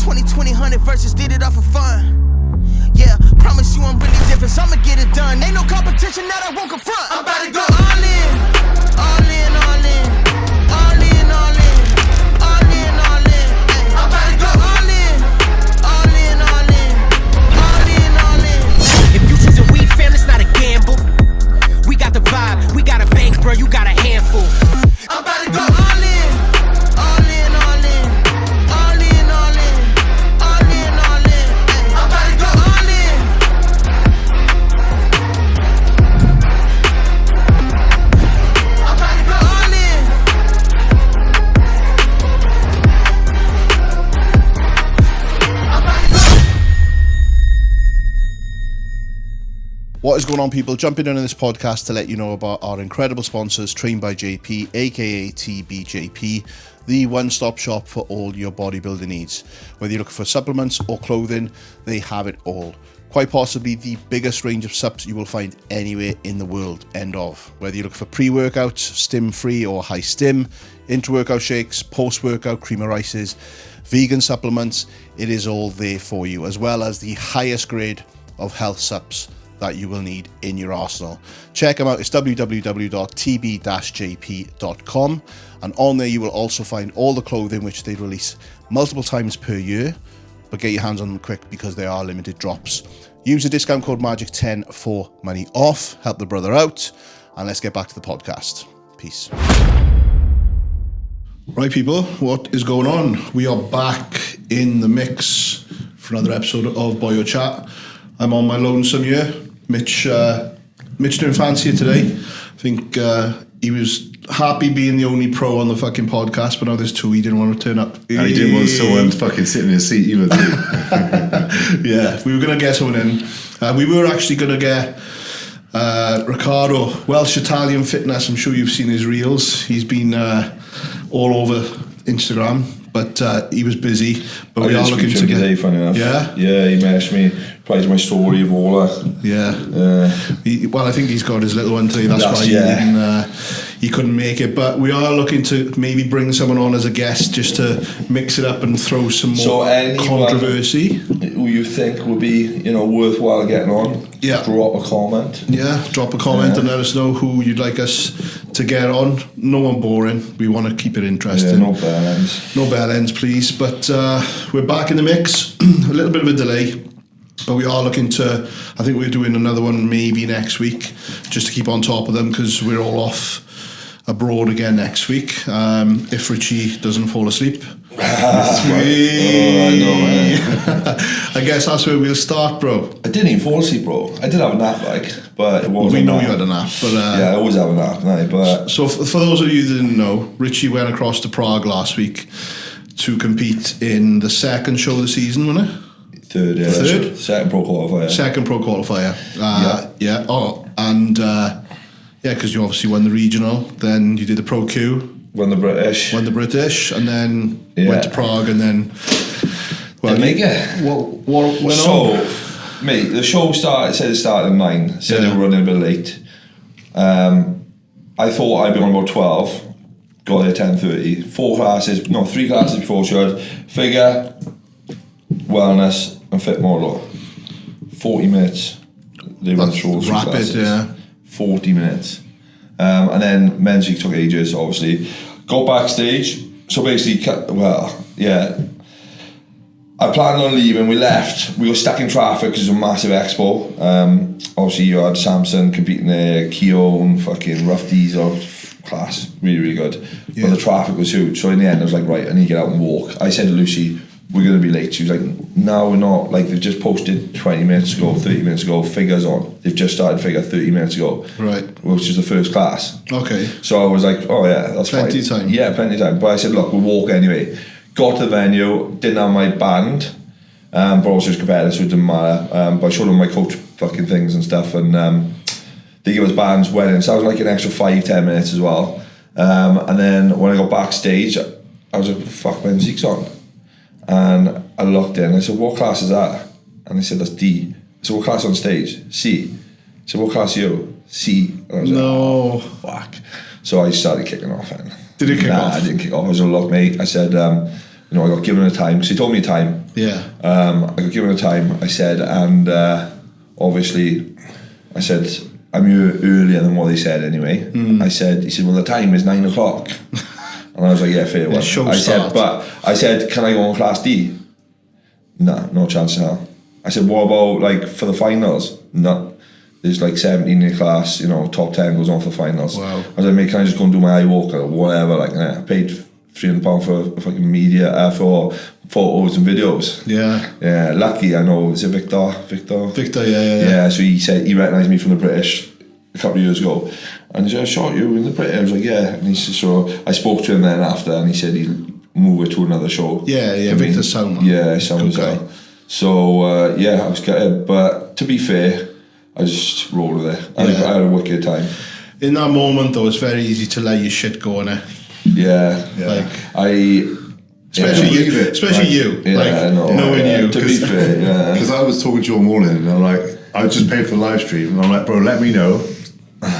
100 verses, did it off for fun. Yeah, promise you I'm really different, so I'ma get it done. Ain't no competition that I won't confront. I'm about to go all in, all in, all in, all in, all in, all in, all in. I'm about to go all in, all in, all in, all in, all in. If you choose a weed fam, it's not a gamble. We got the vibe, we got a bank, bro, you got a handful. I'm about to go all in, all in, all in, all in, all in, all in, all in. I'm about to go all in. I'm about to go all in. I'm about to go. What is going on, people? Jumping in this podcast to let you know about our incredible sponsors, Trained by JP, aka TBJP, the one-stop shop for all your bodybuilding needs. Whether you're looking for supplements or clothing, they have it all. Quite possibly the biggest range of subs you will find anywhere in the world, end of. Whether you're looking for pre-workouts, stim-free or high-stim, intra-workout shakes, post-workout cream of rices, vegan supplements, it is all there for you, as well as the highest grade of health subs that you will need in your arsenal. Check them out. It's www.tb-jp.com, and on there you will also find all the clothing which they release multiple times per year, but get your hands on them quick because they are limited drops. Use the discount code MAGIC10 for money off. Help the brother out, and let's get back to the podcast. Peace. Right, people, what is going on? We are back in the mix for another episode of BoyoChat. I'm on my lonesome here. Mitch didn't fancy it today. I think he was happy being the only pro on the fucking podcast, but now there's two. He didn't want to turn up. And he didn't want someone fucking sitting in his seat either, did he? Yeah, we were going to get someone in. We were actually going to get Ricardo, Welsh Italian Fitness. I'm sure you've seen his reels. He's been all over Instagram, but he was busy. But we are looking to get today, funny enough. Yeah, he messaged me, replied to my story of all that. Yeah. Well, I think he's got his little one today. That's why he couldn't make it. But we are looking to maybe bring someone on as a guest just to mix it up and throw some more controversy. Who you think would be, worthwhile getting on? Yeah. Drop a comment. Yeah, drop a comment and let us know who you'd like us to get on. No one boring. We want to keep it interesting. Yeah, no bell ends. No bell ends, please. But we're back in the mix. A little bit of a delay. But we are looking to, I think we're doing another one maybe next week, just to keep on top of them, because we're all off abroad again next week, if Richie doesn't fall asleep. I know, man. I guess that's where we'll start, bro. I didn't even fall asleep, bro. I did have a nap, but it wasn't. We know you had a nap, but yeah, I always have a nap, but so for those of you that didn't know, Richie went across to Prague last week to compete in the second show of the season, wasn't it? Third. Second pro qualifier. Yeah. Oh, and because you obviously won the regional, then you did the Pro Q. Won the British, and then went to Prague, and then didn't make it. What went on? So, mate, the show started at 9. Said they were running a bit late. I thought I'd be on about 12. Got there 10:30. 3 classes before show. Figure, wellness, and fit model. 40 minutes. They went through all 3 classes. Yeah. 40 minutes. And then men's week took ages, obviously. Got backstage. So basically, I planned on leaving. We left. We got stuck in traffic because it was a massive expo. Obviously, you had Samson competing there, 𝘗𝘳𝘰𝘶𝘥𝘭𝘺, fucking rough diesel class. Really, really good. Yeah. But the traffic was huge. So in the end, I was like, right, I need to get out and walk. I said to Lucy, we're going to be late. She was like, no, we're not. Like, they've just posted 20 minutes ago, 30 minutes ago, figures on. They've just started figure 30 minutes ago. Right. Which is the first class. Okay. So I was like, oh yeah, that's plenty of time. Yeah, plenty of time. But I said, look, we'll walk anyway. Got to the venue, didn't have my band, but also was competitive, so it didn't matter. But I showed them my coach fucking things and stuff, and they gave us bands, went in. So I was like an extra 5-10 minutes as well. And then when I got backstage, I was like, what the fuck, my music's on? And I looked in, I said, what class is that? And they said, that's D. I said, what class on stage? C. I said, what class are you? C. And I was like, oh, fuck. So I started kicking off then. Did it kick off? Nah, I didn't kick off. I was like, look, mate, I said, I got given a time, because he told me a time. Yeah. I got given a time, I said, and obviously, I said, I'm here earlier than what they said anyway. He said, well, the time is 9 o'clock. And I was like, yeah, fair one. I said, can I go on Class D? No chance in hell. I said, what about, like, for the finals? No. There's like 17 in the class, top 10 goes on for the finals. Wow. I was like, mate, can I just go and do my eye walk or whatever? Like, I paid £300 for fucking media, for photos and videos. Yeah. Yeah, lucky, I know, is it Victor? Victor, yeah. Yeah, so he said, he recognised me from the British a couple of years ago. And he said, I shot you in the British. I was like, yeah. And he said, so I spoke to him then after, and he said he'd move it to another show. Yeah, Victor's sound. Yeah, sound as well. So, I was gutted. But to be fair, I just rolled with it. I had a wicked time. In that moment, though, it's very easy to let your shit go, innit? Yeah. Especially you. Yeah, I know. Knowing you. To be fair, yeah. Because I was talking to you all morning, and I'm like, I just paid for the live stream, and I'm like, bro, let me know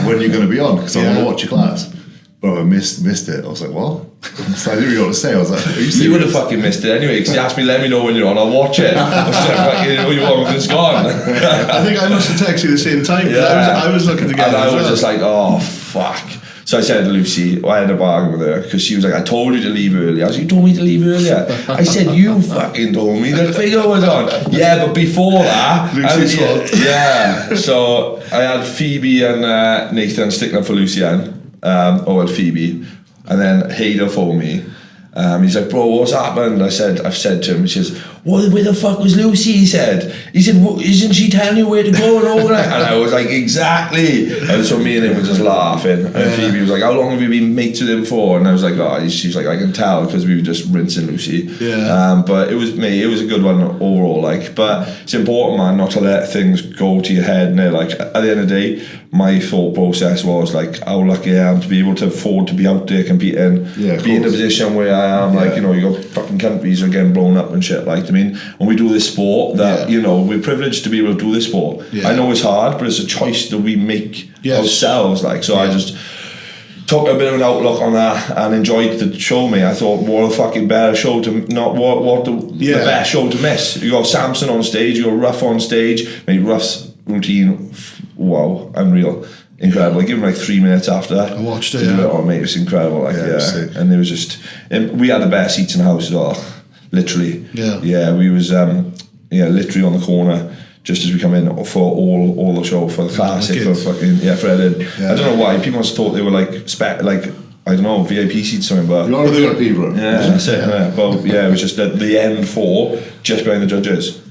when you're going to be on, because I want to watch your class. Bro, I missed it. I was like, what? So I didn't really know what to say. I was like, are you serious? You would have fucking missed it anyway, because you asked me, let me know when you're on, I'll watch it. I was like, you want, it's gone. I think I must have texted you the same time, because I was looking to get it. And I was just like, oh, fuck. So I said to Lucy, I had a bargain with her, because she was like, I told you to leave early. I was like, you told me to leave earlier. I said, you fucking told me the figure was on. Yeah, but before that, Lucy's fault. Yeah. So I had Phoebe and Nathan sticking up for Lucianne. Or Phoebe, and then Hayder phoned me. He's like, bro, what's happened? I've said to him, he says, where the fuck was Lucy? He said, isn't she telling you where to go and all that? And I was like, exactly. And so me and him were just laughing. And Phoebe was like, how long have you been mates with him for? And I was like, she's like, I can tell, because we were just rinsing Lucy. Yeah. But it was a good one overall. Like, but it's important, man, not to let things go to your head. And like, at the end of the day, my thought process was like, how lucky I am to be able to afford to be out there competing, be in a position where I am. Like, you got fucking countries are getting blown up and shit. Like, I mean, when we do this sport, that we're privileged to be able to do this sport. I know it's hard, but it's a choice that we make ourselves. Like, so I just took a bit of an outlook on that and enjoyed the show. Me, I thought, what a fucking better show to the best show to miss. You got Samson on stage, you got Ruff on stage. Mate, Ruff's routine, wow, unreal. Incredible. I give him like 3 minutes after that. I watched it. Oh mate, it was incredible. Like, and it was just, we had the best seats in the house as well. Literally. Yeah, we was literally on the corner just as we come in for all the show, for the classic, for fucking Fred. I don't know why people must have thought they were like I don't know, VIP seats or something, but you're on the VIP room. Yeah, that's it. But it was just the end 4 just behind the judges.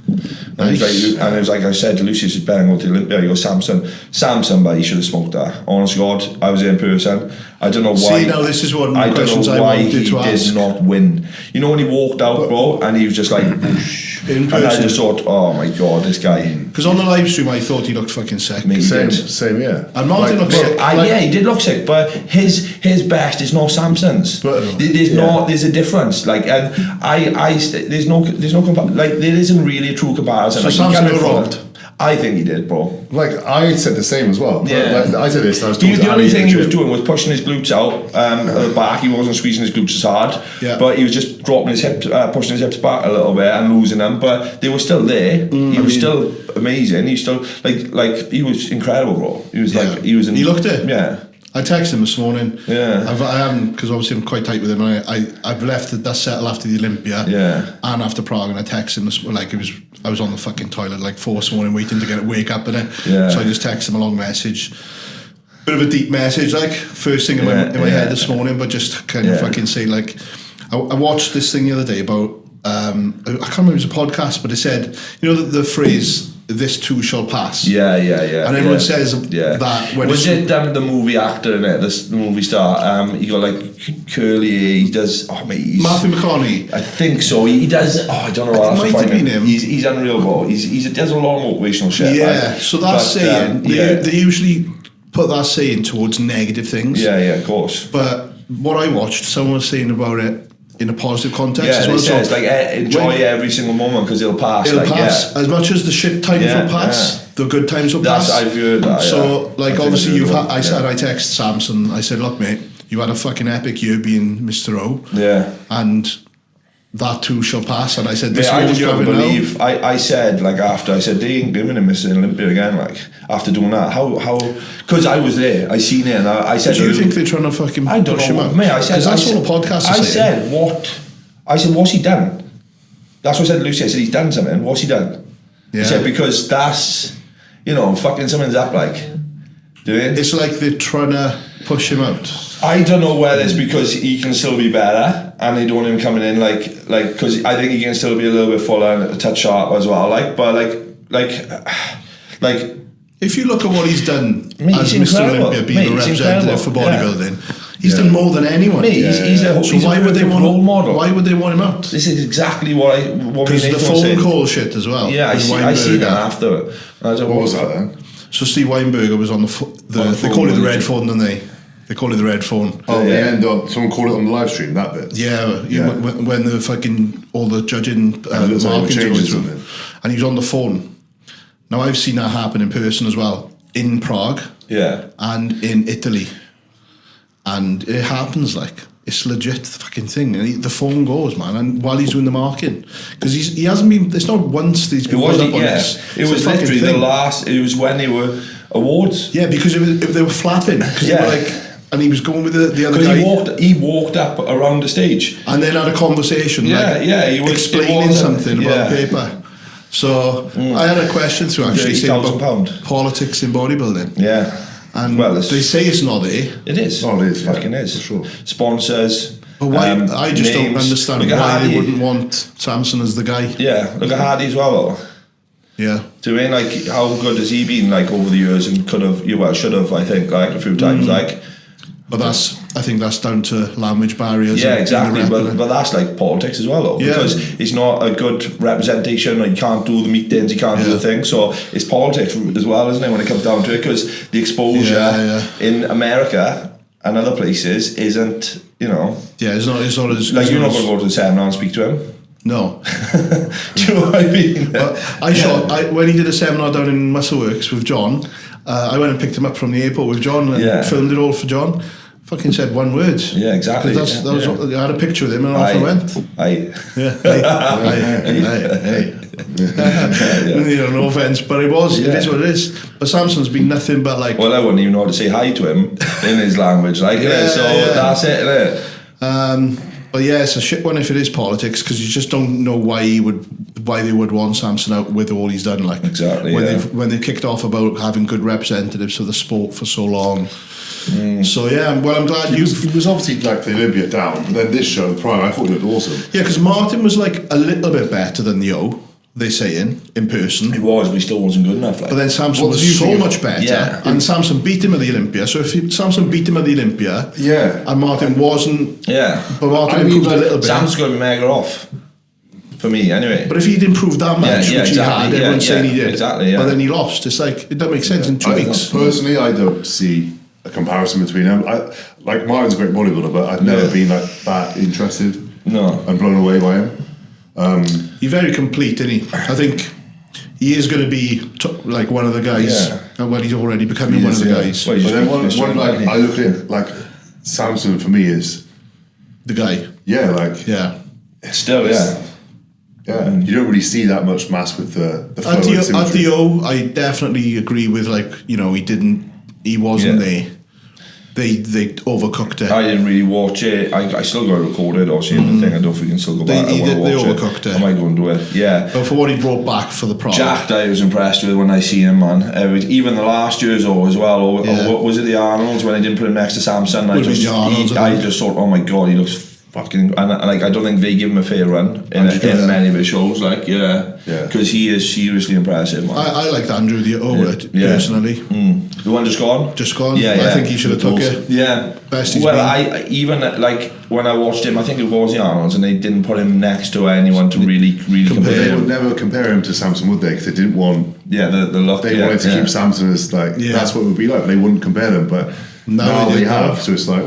Nice. And it was like I said to Lucy, she's better go to the Olympia. You go, Samson, but he should have smoked that. Honest to God, I was there in person. I don't know why. See, now this is one of the questions I wanted to ask. He did not win. You know when he walked out, bro, and he was just like, whoosh, in person. And I just thought, oh my God, this guy. Because on the live stream, I thought he looked fucking sick. Same, yeah. And Martin looked sick. Yeah, he did look sick, but his best is not Samson's. There's a difference. Like, and there's no like there isn't really a true comparison. So like, Samson got robbed. I think he did, bro. Like, I said the same as well. Yeah. Like, I said this, and I was talking the only thing he was doing was pushing his glutes out at the back. He wasn't squeezing his glutes as hard, but he was just dropping his hips, pushing his hips back a little bit and losing them. But they were still there. He was still amazing. He was still like he was incredible, bro. He was like he was. He looked it. Yeah. I texted him this morning. Yeah. I haven't, because obviously I'm quite tight with him. I've left that settle after the Olympia. Yeah. And after Prague, and I texted him like I was on the fucking toilet like 4 this morning waiting to get a wake up in it. Yeah. So I just texted him a long message. Bit of a deep message, like first thing in my head this morning, but just kind of fucking say like, I watched this thing the other day about I can't remember if it was a podcast, but it said, the phrase, this too shall pass. Yeah. And everyone says that when was it the movie actor in it, the movie star? He got like curly. He does. Oh mate, Matthew McConaughey. I think so. He does. Oh, I don't know. It might have been him. He's unreal, bro. He does a lot of motivational shit. Yeah. So that's saying they usually put that saying towards negative things. Yeah, of course. But what I watched, someone was saying about it in a positive context as well. It's like enjoy every single moment because it'll pass. It'll pass. As much as the shit times will pass, the good times will pass. I've heard that. So, like, obviously, I texted Samson. I said, look, mate, you had a fucking epic year being Mr. O. Yeah. And that too shall pass. And I said, Mate, this I is just what you have couldn't it now. believe. I said like after I said they ain't going to miss an Olympia again. Like after doing that, how? Because I was there, I seen it, and I said, Do you think they're trying to fucking I don't push know, him out? mate. I said, because that's all the podcast I is saying. said what? I said, what's he done? That's what I said to Lucy. I said he's done something. What's he done? Yeah. He said because that's fucking something's up like. Doing. It's like they're trying to push him out. I don't know whether it's because he can still be better and they don't want him coming in like because I think he can still be a little bit fuller and a touch sharp as well. Like if you look at what he's done Mate, as he's Mr. incredible. Olympia, being Mate, a he's representative for incredible. bodybuilding, he's done more than anyone. Mate, he's a why would they want role model. Why would they want him out? This is exactly what Because the phone call shit as well. Yeah, I see that after. What was that then? So Steve Weinberger was on they call it the red phone, don't they? They call it the red phone. Oh, the end on someone called it on the live stream, that bit. Yeah. When the fucking all the judging it looks like markings Mm. are going changes through, something. and he was on the phone. Now I've seen that happen in person as well, in Prague, Yeah. and in Italy, and it happens like. It's legit the fucking thing, and the phone goes, man. And while he's doing the marking, because he hasn't been. It's not once that he's been put up on this. It was literally the last. It was when they were awards. Yeah, because if they were flapping, because Yeah. they were like, and he was going with the other Because guy, he walked up around the stage. and then had a conversation, Yeah, like, yeah, he was explaining something about yeah. paper. So I had a question to actually say about £30,000. politics in bodybuilding. Yeah. And Well, they say it's not there. It is. Oh, it is, yeah, Fucking is. for sure. Sponsors. But why? I just don't names. understand Look at why they Hardy. wouldn't want Samson as the guy. Yeah, look at Hardy as well, though. Yeah. Doing like how good has he been like over the years and should have I think like a few times like. But I think that's down to language barriers. Yeah, and exactly. being a rep But, and but that's like politics as well, though, Yeah. because it's not a good representation. Like, you can't do the meetings, you can't do the thing. So it's politics as well, isn't it? When it comes down to it, because the exposure in America and other places isn't, Yeah, it's not as like you're not going to go to the seminar and speak to him. No. Do you know what I mean? When he did a seminar down in Muscleworks with John, I went and picked him up from the airport with John and filmed it all for John. Fucking said one word. Yeah, exactly. I had a picture with him and off I went. Hey. No offence, but it is what it is. But Samson's been nothing but like. Well, I wouldn't even know how to say hi to him in his language, like that's it, innit? But yeah, it's a shit one if it is politics, because you just don't know why they would want Samson out with all he's done. Like exactly when they kicked off about having good representatives for the sport for so long. So yeah, well, I'm glad He was obviously like the Olympia down, but then this show, the Prime, I thought it looked awesome. Yeah, because Martin was like a little bit better than the O. They're saying in person. He was, but he still wasn't good enough. Like. But then Samson was so much better, and Samson beat him at the Olympia. So if Samson beat him at the Olympia, and Martin wasn't, but Martin improved a little bit. Samson's going to be mega off for me, anyway. But if he'd improved that much, which he had, everyone's saying he did. Exactly. But then he lost. It's like it doesn't make sense in 2 weeks. Personally, I don't see a comparison between them. Like Martin's a great bodybuilder, but I've never been like that interested. No, I'm blown away by him. He's very complete, isn't he? I think he is going to be like one of the guys. And well, he's already becoming one of the guys. But then I look at it like Samson for me is the guy. Yeah, still, yeah. You don't really see that much mass with the at the O, I definitely agree with he wasn't there. They overcooked it. I didn't really watch it. I still got to record it or see the thing. I don't know if we can still go back. They overcooked it. I might go and do it. Yeah. But for what he brought back for the product. Jack, I was impressed with when I see him, man. Even the last year's as well. Or was it the Arnolds when I didn't put him next to Samson? I just thought, oh my god, he looks fucking. And I don't think they give him a fair run in many of his shows. Because he is seriously impressive, man. I liked Andrew personally. The one just gone? Just gone. I think he should have took it. Yeah. Best he's been. I even when I watched him, I think it was the Arnolds, and they didn't put him next to anyone to really compare They him. would never compare him to Samson, would they? Because they didn't want. The look. They wanted to keep Samson as that's what it would be like. They wouldn't compare them, but now they have. So it's like,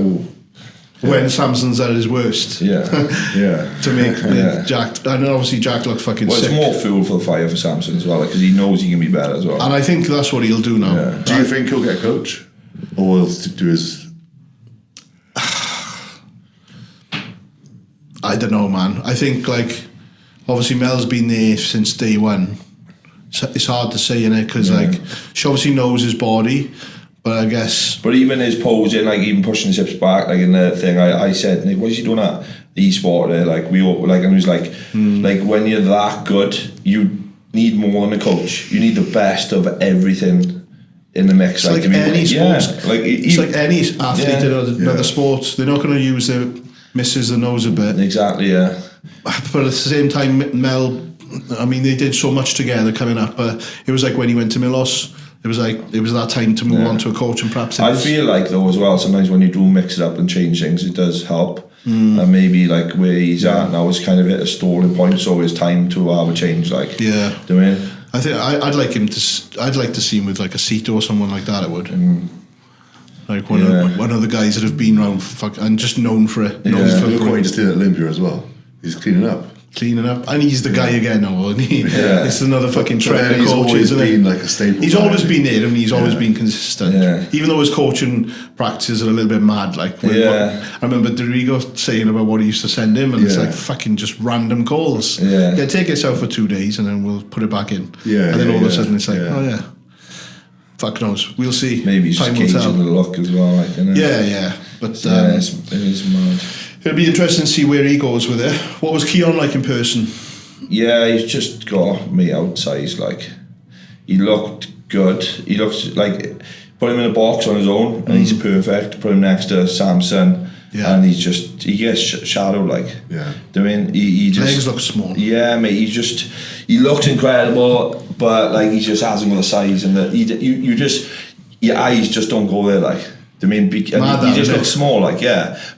when Samson's at his worst. To make Jack, and obviously Jack looked fucking sick. It's more fuel for the fire for Samson as well, because he knows he can be better as well. And I think that's what he'll do now. Do you think he'll get a coach, or he'll do his? I don't know, man. I think, like, obviously Mel's been there since day one. So it's hard to say, innit? Because, like, she obviously knows his body, but I guess... But even his posing, like, even pushing his hips back, like, in the thing, I said, Nick, what is he doing at e-sport there? Like, we all, like, and he was like, like, when you're that good, you need more than a coach. You need the best of everything in the mix. It's like any sports. Like, it's like any athlete in other sports. They're not going to use their misses the nose a bit. Exactly, yeah. But at the same time, Mel, I mean, they did so much together coming up, but it was like when he went to Milos, it was that time to move on to a coach, and perhaps I feel like, though, as well, sometimes when you do mix it up and change things, it does help. And maybe, like, where he's at now is kind of at a stalling point, so it's time to have a change, like. Yeah. Do you know what I mean? I think I'd like him to. I'd like to see him with like a Cito or someone like that. I would. Like one of the guys that have been around and just known for it. Look what he just did at Olympia as well. He's cleaning up, and he's the guy again now. It's another fucking trend. He's always been like a staple. He's always been there, and he's always been consistent. Even though his coaching practices are a little bit mad. Like, I remember Dorigo saying about what he used to send him, and it's like fucking just random calls. Take this out for 2 days, and then we'll put it back in. And then all of a sudden it's like, oh yeah. Fuck knows. We'll see. Maybe he's Time just will tell. gauging the look as well. Like, But it is mad. It'll be interesting to see where he goes with it. What was Keon like in person? Yeah, he's just got me outsized. Like, he looked good. He looks like, put him in a box on his own, and he's perfect. Put him next to Samson, and he gets shadowed. Like, I mean, he just legs look small. Yeah, mate. He looks incredible, but like he just hasn't got the size, and your eyes just don't go there. Like, I mean, he just looks small. Like,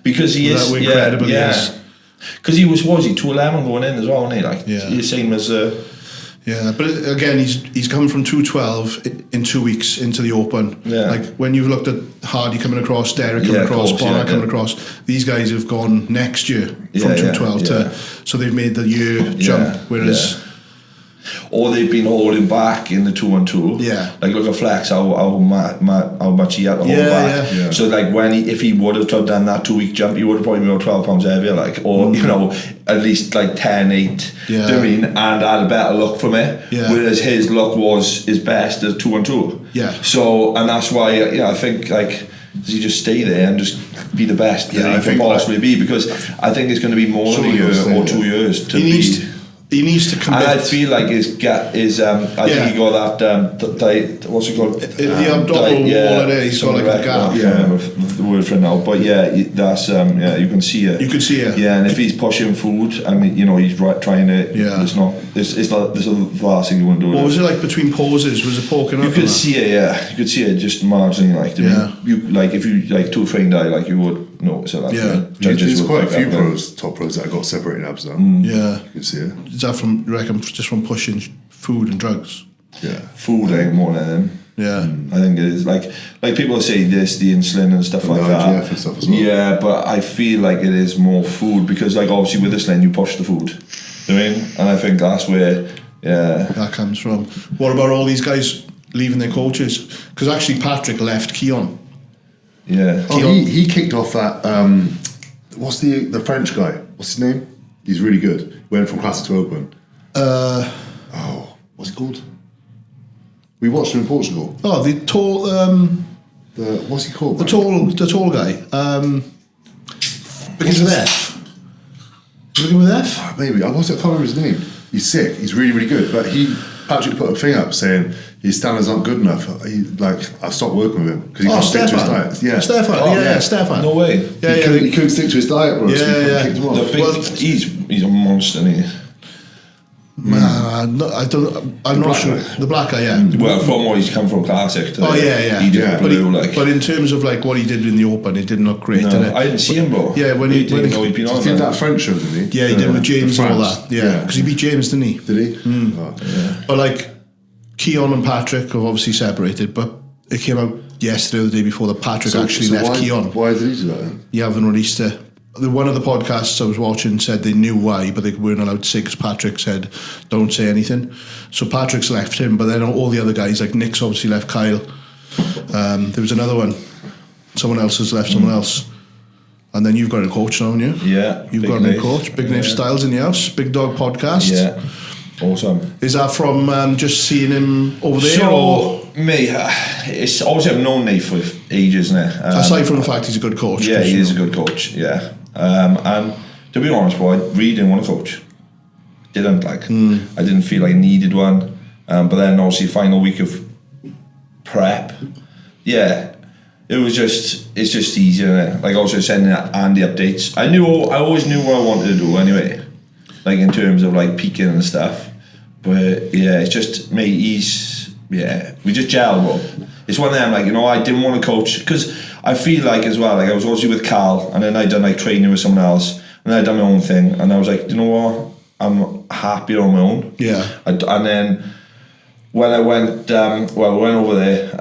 because he is incredible. Because he was 211 going in as well, wasn't he? Like, he's the same as. But again, he's come from 212 in 2 weeks into the Open. Like, when you've looked at Hardy coming across, Derek coming across, Bonner coming across, these guys have gone next year from 212 to, so they've made the year jump, whereas. Or they've been holding back in the 212. Like, look at Flex, how much he had to hold back. So like, if he would have done that 2 week jump, he would have probably been about 12 pounds heavier, like, or you know, at least like 10-8. Do you know what I mean? And had a better look from it. Whereas his look was his best as 212. So, and that's why I think, like, does he just stay there and just be the best that he can possibly be? Because I think it's going to be more than a year or 2 years to be. He needs to commit. And I feel like I think he got that, what's it called? The abdominal wall there, he's got like a gap. I can't remember the word for it now. But that's, you can see it. You can see it. Yeah, and if he's pushing food, I mean, you know, he's trying to, it's not the last thing you want to do. What was it like between poses? Was it poking up? You could see it, you could see it just marginally, like, you, like, if you, like, too trained eye, like, you would notice it. There's quite a few top pros that got separated abs now. You can see it. Is that from, you reckon, just from pushing food and drugs? Food ain't more than them. I think it is. Like people say this, the insulin and stuff like that. And stuff as well. But I feel like it is more food, because, like, obviously with insulin you push the food. You know what I mean? And I think that's where that comes from. What about all these guys leaving their coaches? Because actually Patrick left Keon. He kicked off that. What's the French guy? What's his name? He's really good. Went from Classic to Open. What's he called? We watched him in Portugal. Oh, the tall. What's he called? The tall guy. Begins with F. Looking with F? Maybe. I can't remember his name. He's sick. He's really, really good. But Patrick put a thing up saying his standards aren't good enough. I've stopped working with him because he can't stick to his diet. Stefan. Stefan. No way. He couldn't stick to his diet, bro. So kicked him off. He's a monster, isn't he? I'm not sure. The black guy, Well, from what he's come from Classic to he did blue, but in terms of like what he did in the Open, it didn't look great, did it? I didn't see him, bro. Yeah, when he didn't know he'd been on. He did that French show, didn't he? Yeah, he did with James and all that. Yeah, because he beat James, didn't he? Did he? But like, Keon and Patrick have obviously separated, but it came out yesterday or the day before that Patrick actually left Keon. Why did he do that then? You haven't released it. One of the podcasts I was watching said they knew why, but they weren't allowed to say because Patrick said, don't say anything. So Patrick's left him, but then all the other guys, like Nick's obviously left Kyle. There was another one. Someone else has left someone else. And then you've got a coach now, haven't you? Yeah. You've got a new coach. Big Nave Styles in the house. Big Dog Podcast. Yeah. Awesome. Is that from just seeing him over there? So, me, it's obviously I've known Nate for ages now. Aside from the fact he's a good coach. Yeah, he is a good coach, yeah. And to be honest, bro, I really didn't want a coach. Didn't, like. I didn't feel like I needed one. But then, obviously, final week of prep, yeah. It's just easier, innit? Like, also sending Andy updates. I always knew what I wanted to do anyway. Like, in terms of, like, peaking and stuff. But, yeah, it's just, mate, we just gel, bro. It's one of them, like, you know, I didn't want to coach, because I feel like, as well, like, I was obviously with Cal, and then I'd done, like, training with someone else, and then I'd done my own thing, and I was like, you know what? I'm happier on my own. Yeah. And then, when I went, we went over there,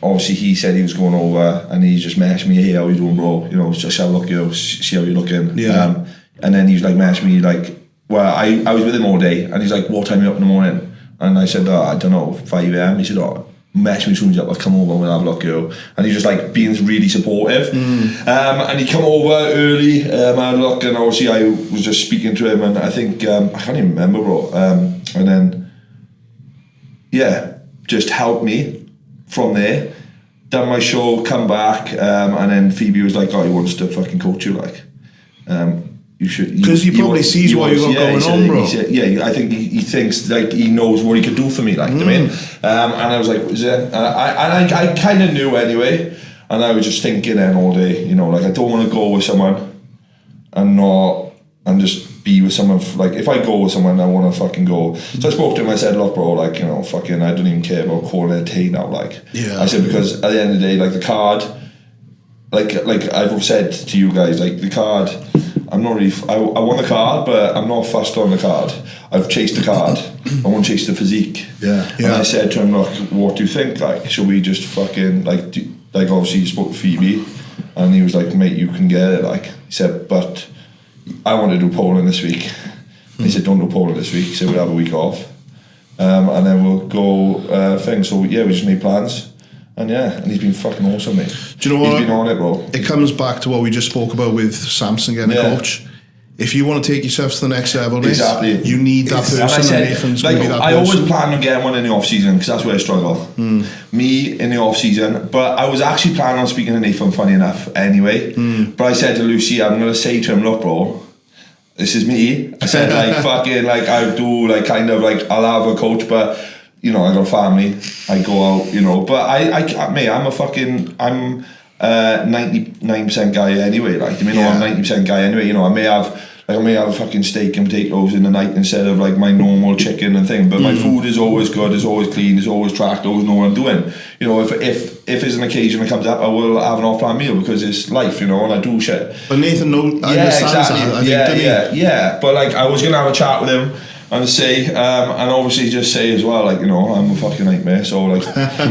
obviously he said he was going over, and he just messaged me, hey, how you doing, bro? You know, just have a look at you, see how you're looking. Yeah. And then he was like, messaged me, like, well, I was with him all day, and he's like, what time are you up in the morning? And I said, I don't know, 5 a.m. He said, message me as soon as you're up, I'll come over and we'll have a look at you. And he's just like being really supportive. And he come over early, I had a look, and obviously I was just speaking to him, and I think, I can't even remember, bro. And then, yeah, just helped me from there. Done my show, come back, and then Phoebe was like, he wants to fucking coach you, like. You should, because he probably sees what you've got going on, bro. I think he thinks like he knows what he could do for me, like, I mean. And I was like, I kind of knew anyway, and I was just thinking then all day, you know, like, I don't want to go with someone and just be with someone, like, if I go with someone, I want to fucking go. So I spoke to him, I said, look, bro, like, you know, fucking, I don't even care about calling it a T now, like. Yeah. I said, because at the end of the day, like, the card, like I've said to you guys, like, the card, I'm not really, I want the card, but I'm not fussed on the card. I've chased the card. I want to chase the physique. Yeah. And I said to him, look, what do you think? Like, should we just fucking, like obviously you spoke to Phoebe, and he was like, mate, you can get it. Like, he said, but I want to do Poland this week. He said, don't do Poland this week. He said, we'll have a week off. And then we'll go thing. So, yeah, we just made plans. And he's been fucking awesome, mate. Do you know what? He's been on it, bro. It comes back to what we just spoke about with Samson getting a coach. If you want to take yourself to the next level, exactly, you need that person. And I said, like, I always planned on getting one in the off season, because that's where I struggle. Me in the off season, but I was actually planning on speaking to Nathan, funny enough, anyway. But I said to Lucy, I'm going to say to him, look, bro, this is me. I said, like, fucking, like, I do, like, kind of, like, I'll have a coach, but, you know, I got a family, I go out, you know, but mate, I'm 99% guy anyway, like, I mean, I'm 90% guy anyway, you know, I may have a fucking steak and potatoes in the night instead of, like, my normal chicken and thing, but my food is always good, is always clean, is always tracked, always know what I'm doing, you know. If there's an occasion that comes up, I will have an off-plan meal, because it's life, you know, and I do shit. But Nathan knows, understands that, but, like, I was going to have a chat with him and say, and obviously just say as well, like, you know, I'm a fucking nightmare, so, like,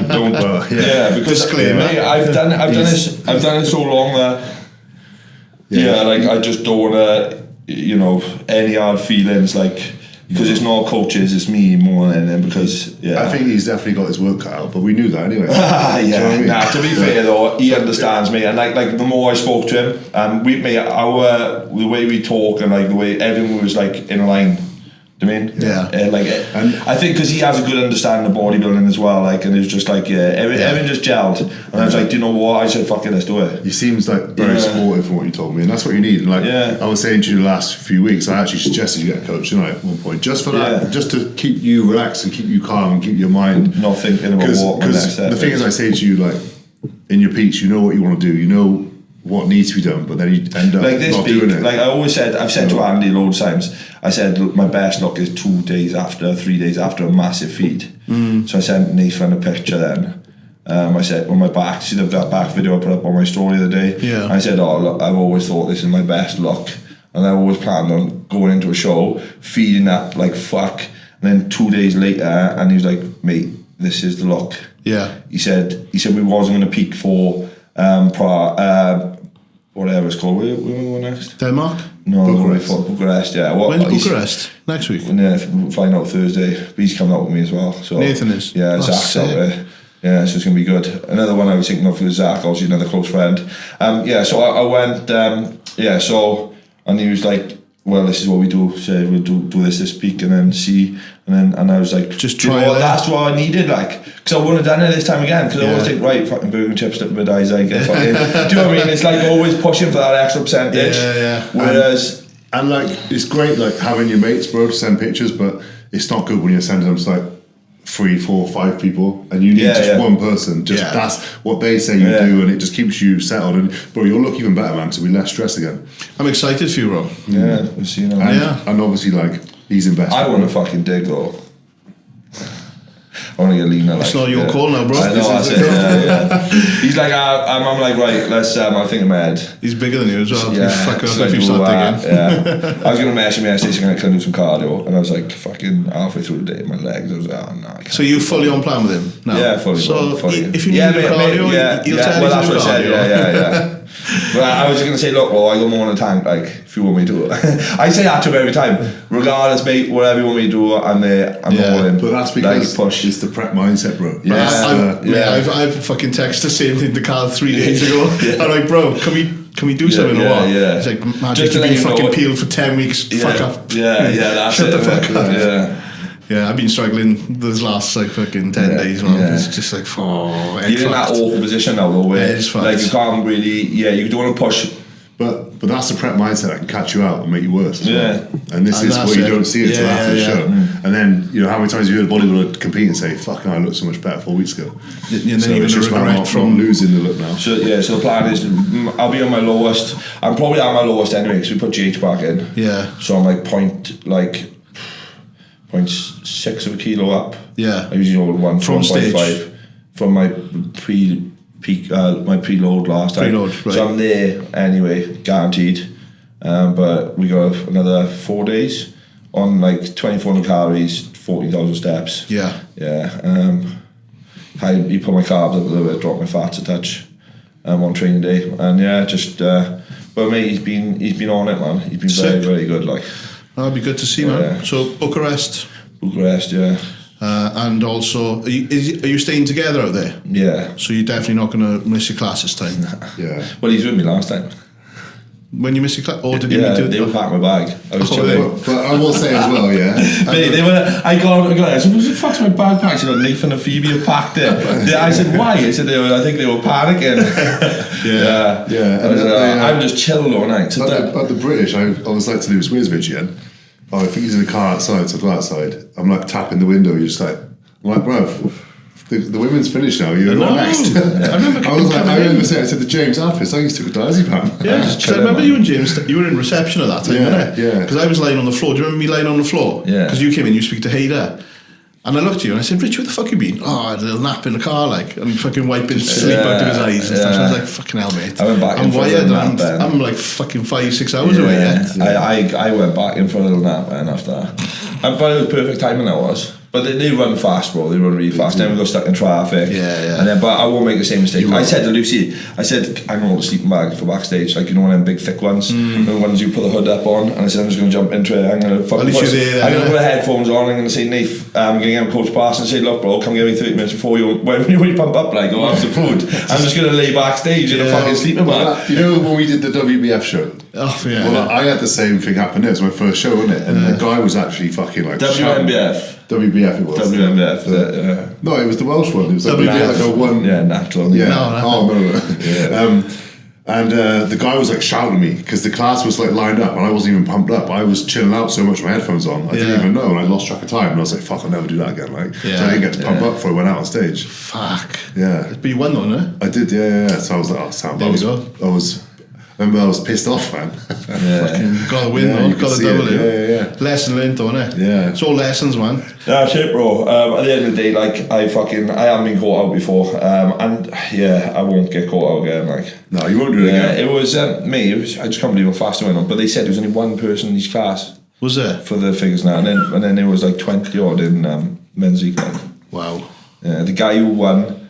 don't, because mate, I've done it so long that, like, I just don't want to, you know, any hard feelings, like, because it's not coaches, it's me more than anything, because, I think he's definitely got his work cut out, but we knew that anyway. To be fair though, he understands me, and, like, the more I spoke to him, the way we talk, and, like, the way everything was, like, in line. I mean, and I think because he has a good understanding of bodybuilding as well, like, and it was just like, everything just gelled, and I was like, do you know what? I said, fuck it, let's do it. He seems like very supportive from what you told me, and that's what you need. And, like, I was saying to you the last few weeks, I actually suggested you get a coach, you know, at one point, just for that, just to keep you relaxed and keep you calm and keep your mind not thinking about what. Because the thing is, I say to you, like, in your peaks, you know what you want to do, you know what needs to be done, but then you end up like not doing it. Like, I always said, I've said to Andy loads of times, I said, my best look is 3 days after a massive feed. So I sent Nathan a picture then. I said, on my back, see that back video I put up on my story the other day? I said, look, I've always thought this is my best look, and I always planned on going into a show, feeding up like fuck, and then 2 days later, and he was like, mate, this is the look. He said we wasn't going to peak for whatever it's called. Where we going next? Denmark? No, Bucharest, When's Bucharest? Next week? Yeah, we'll find out Thursday. But he's coming out with me as well. So Nathan is? Yeah, Zach's out there. Yeah, so it's going to be good. Another one I was thinking of was Zach, obviously another close friend. So I went, so, and he was like, well, this is what we do, so we'll do this week and then see, and I was like, just try it. That's what I needed, like, because I wouldn't have done it this time again, because I always think, right, fucking burger and chips, slip of eyes, like, fucking, do you know what I mean? It's like always pushing for that extra percentage. Whereas, and like, it's great, like, having your mates, bro, to send pictures, but it's not good when you're sending them to like 3, 4, 5 people, and you need just one person. That's what they say you do, and it just keeps you settled. And bro, you'll look even better, man, because you'll be less stressed again. I'm excited for you, bro. Yeah, we'll see now. And obviously, like, he's invested. I want to fucking dig though. I want to get leaner. It's not your call now, bro. I know, that's it. Yeah. He's like, I'm like, right, let's. I think in my head. He's bigger than you as well. Yeah, Fuck up if you start digging. Yeah. I was gonna message me yesterday saying I couldn't do some cardio, and I was like, fucking halfway through the day, my legs. I was like, oh no. I can't. So you fully on plan with him now? Yeah, fully. So fully. If you need cardio, he'll tell you. Well, that's what I said. Yeah. But I was just gonna say, look, well, I got more in the tank. Like, if you want me to do it, I say that to him every time. Regardless, mate, whatever you want me to do, I'm there. I'm all in. But that's because push is the prep mindset, bro. I've fucking texted the same thing to Carl 3 days ago. I'm like, bro, can we do something or what? Yeah. He's like, man, just to be fucking peeled for 10 weeks. Fuck up. Yeah, that's Shut it. the fuck up. Yeah. Yeah, I've been struggling these last like fucking 10 days, man. Yeah. It's just like, you're in that awful position now, though, where like you can't really, you don't want to push. But that's the prep mindset that can catch you out and make you worse as well. And this And is where you don't see it until after the show. And then, you know, how many times you heard a bodybuilder compete and say, fucking, I looked so much better 4 weeks ago. And then you're going to regret from losing the look now. So the plan is I'll be on my lowest. I'm probably at my lowest anyway, because we put GH back in. Yeah. So I'm like 0.6 of a kilo up. Yeah. I usually hold 1.5 from my my preload last time. Preload, right. So I'm there anyway, guaranteed. But we got another 4 days on like 2,400 calories, 14,000 steps. Yeah. You put my carbs up a little bit, drop my fats a touch on training day, and but mate, he's been on it, man. He's been very, very good. Like, that'd be good to see, man. So Bucharest, yeah. And also, are you staying together out there? Yeah. So you're definitely not going to miss your class this time. Yeah. Well, he's with me last time. When you miss your class, or did you do it? They were packing my bag. I was chilling. But I will say as well, Mate, they were. I got. I said, "What the fuck's my bag packed?" She said, "Nathan and Phoebe have packed it." I said, "Why?" I said, I think they were panicking. I'm just chilling all night. At the British, I was like to lose 𝘴𝘱𝘰𝘶𝘥𝘭𝘺 again. I think he's in the car outside, so I go outside. I'm like tapping the window. You're just like, I'm like, bruv, the women's finished now. You're next. I remember saying, I said to James after, it's like he's took a diazepam. Yeah, because I remember you and James, you were in reception at that time, weren't you? Yeah. Because I was lying on the floor. Do you remember me lying on the floor? Yeah. Because you came in, you speak to Hayder. And I looked at you and I said, Rich, where the fuck you been? Oh, I had a little nap in the car, like, and fucking wiping sleep out of his eyes and stuff. So I was like, fucking hell, mate. I went back I'm wired, I'm like fucking 5-6 hours away yet. I went back in for a little nap and after that. But it was perfect timing, that was. But they run fast, bro. They run really fast. Then we got stuck in traffic. Yeah. And then, but I won't make the same mistake. I said to Lucy, I know the sleeping bag for backstage, like, you know, one of them big thick ones, the ones you put the hood up on. And I said, I'm just going to jump into it. I'm going to put the headphones on. I'm going to say, Nath, I'm going to get Coach Pass and say, look, bro, come get me 30 minutes before when you pump up, like, go have some food. I'm just going to lay backstage in a fucking sleeping bag. You know when we did the WBF show? Oh, yeah. Well, I had the same thing happen there. It was my first show, wasn't it? And the guy was actually fucking like WBF it was. WBF, No, it was the Welsh one. It was like WBF. Like one. Yeah, natural. Yeah. No. And the guy was like shouting at me because the class was like lined up and I wasn't even pumped up. I was chilling out so much with my headphones on. I didn't even know, and I lost track of time. And I was like, fuck, I'll never do that again. Like, so I didn't get to pump up before I went out on stage. Fuck. Yeah. But you won though, no? I did, yeah. So I was like, oh, Sam. I was pissed off, man. Fucking got to win though, got to double it. Yeah. Lesson learned, don't it? Yeah. It's all lessons, man. That's it, bro. At the end of the day, like, I haven't been caught out before, and I won't get caught out again. Like, no, you won't do it again. It was me. I just can't believe how fast I went on. But they said there was only one person in each class. Was there? For the figures now, and then there was like 20 odd in men's weekend. Wow. Yeah, the guy who won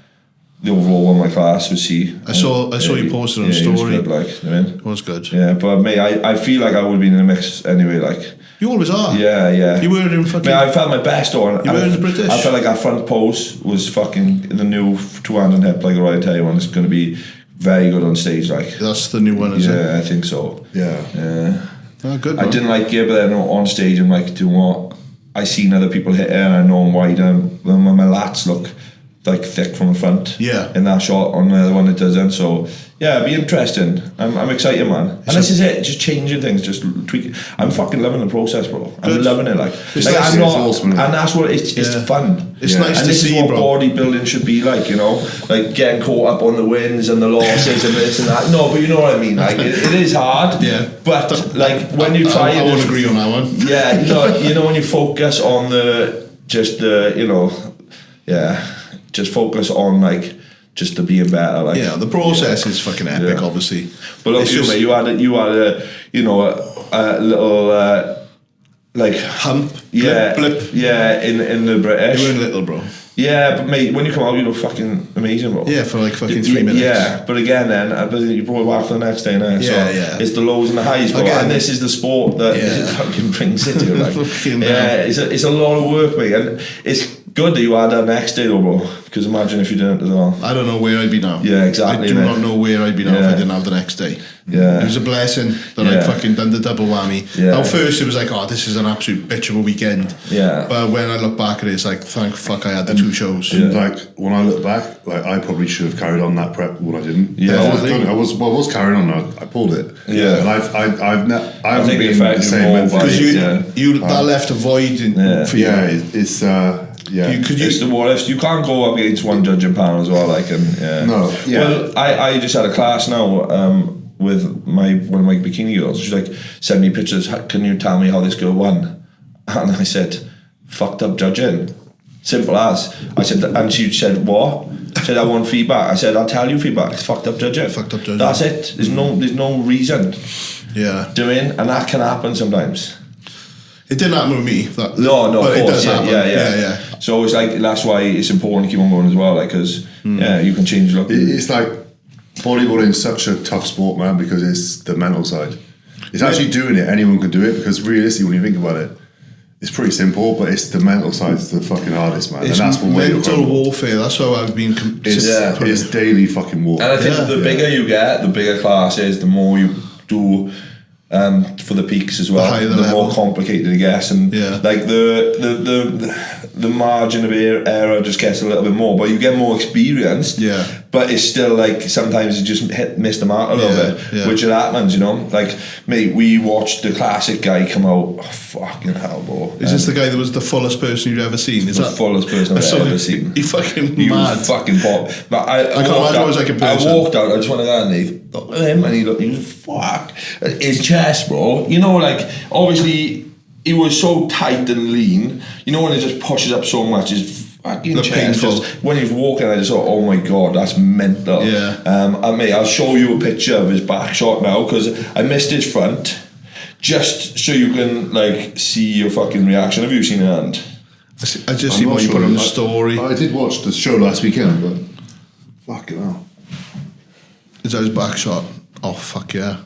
the overall one of my class was C. I saw you posted on a he was story. good, like, you know what I mean? It was good. Yeah, but mate, I feel like I would have been in the mix anyway, like. You always are. Yeah. You were in fucking... Mate, I felt my best on. You were in the British. I felt like our front pose was fucking the new 2 hand and hip, like I already tell you, and it's going to be very good on stage, like. That's the new one, is it? Yeah, I think so. Yeah. Oh, good, I man. didn't like Gib then on stage and like doing what I seen other people hit it and I know I'm wide and when my lats look like thick from the front. Yeah. In that shot on the other one it doesn't. So yeah, it'd be interesting. I'm excited, man. And this is it, just changing things, just tweaking. I'm fucking loving the process, bro. I'm loving it, like nice, I'm not, awesome, and that's what it's fun. It's nice and to this see, is what bro. bodybuilding should be like, you know, like getting caught up on the wins and the losses and this and that. No, but you know what I mean. Like it is hard. Yeah. But like when you try, I won't agree on that one. Yeah, you know when you focus on just focus on like just to being better, like Yeah, the process is fucking epic, obviously. But look, It's you, just- mate, you had a little like Hump, blip. Yeah, in the British. You weren't little, bro. Yeah, but mate, when you come out, you look fucking amazing, bro. Yeah, for like fucking 3 minutes. Yeah, but again, then I believe you brought it back for the next day now. Yeah, so yeah. It's the lows and the highs, bro. Again, and this is the sport that yeah. fucking brings it to you, like. Fucking Yeah, it's a lot of work, mate, and it's good that you had that next day, though, bro. Because imagine if you didn't as well. I don't know where I'd be now. Yeah, exactly, I do mate. not know where I'd be now if Yeah. I didn't have the next day. Yeah. It was a blessing that Yeah. I'd fucking done the double whammy. Yeah. At first it was like, oh, this is an absolute bitch of a weekend. Yeah. But when I look back at it, it's like, thank fuck I had the 2 shows. And like when I look back, like I probably should have carried on that prep when I didn't. Yeah. I was carrying on. I pulled it. Yeah. And I haven't think been it the affected same more mentally. by- Because you that left a void for you. Yeah, it's yeah. It's the what ifs. You can't go up against one judging panel as well, like, and yeah. No, yeah. Well, I just had a class now with one of my bikini girls. She's like, send me pictures. Can you tell me how this girl won? And I said, fucked up judging. Simple as. I said, and she said, what? I said, I want feedback. I said, I'll tell you feedback. It's fucked up judging. Fucked up judging. That's it. There's no reason. Yeah. Doing, and that can happen sometimes. It didn't happen with me. No, but of it course, does happen. yeah. So it's like that's why it's important to keep on going as well, like, because you can change look. It's like bodybuilding is such a tough sport, man, because it's the mental side. It's actually doing it. Anyone can do it because realistically, when you think about it, it's pretty simple, but it's the mental side's the fucking hardest, man. It's and that's what mental warfare. That's how I've been. It's daily fucking war. And I think the bigger you get, the bigger class is, the more you do for the peaks as well. The higher the more level. complicated it gets, and like the margin of error just gets a little bit more, but you get more experienced. Yeah. But it's still like sometimes you just miss the mark a little bit, which it happens, you know. Like, mate, we watched the classic guy come out. Oh, fucking hell, bro! Is this the guy that was the fullest person you've ever seen? Is the that fullest person I've ever seen? He fucking He mad. was fucking pop. But I can't imagine what it was like in person. I walked out. I just went down and he looked at him, and he was fuck. His chest, bro. You know, like, obviously he was so tight and lean. You know when it just pushes up so much, his fucking Look chest. painful. Just, when he was walking, I just thought, oh my god, that's mental. Yeah. And mate, I'll show you a picture of his back shot now because I missed his front, just so you can like see your fucking reaction. Have you seen it? And I just see what you put on the story. I did watch the show last weekend, but fucking hell. Is that his back shot? Oh fuck yeah!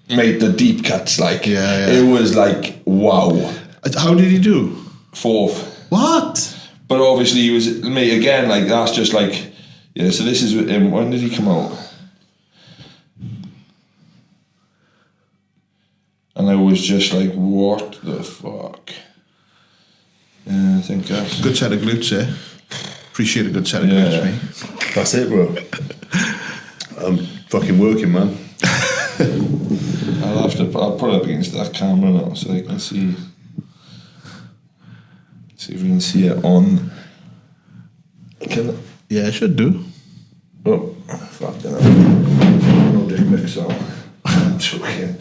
mate, the deep cuts, like, Yeah. it was like, wow. How did he do? 4th. What? But obviously he was, mate, again, like, that's just like, yeah, so this is him. When did he come out? And I was just like, what the fuck? Yeah, I think that's... Good set of glutes, eh? Appreciate a good set of glutes, mate. That's it, bro. I'm fucking working, man. I'll put it up against that camera now so I can see. See if we can see it on. Yeah, I should do. Oh, fucking hell. No dick pics, so. I'm joking.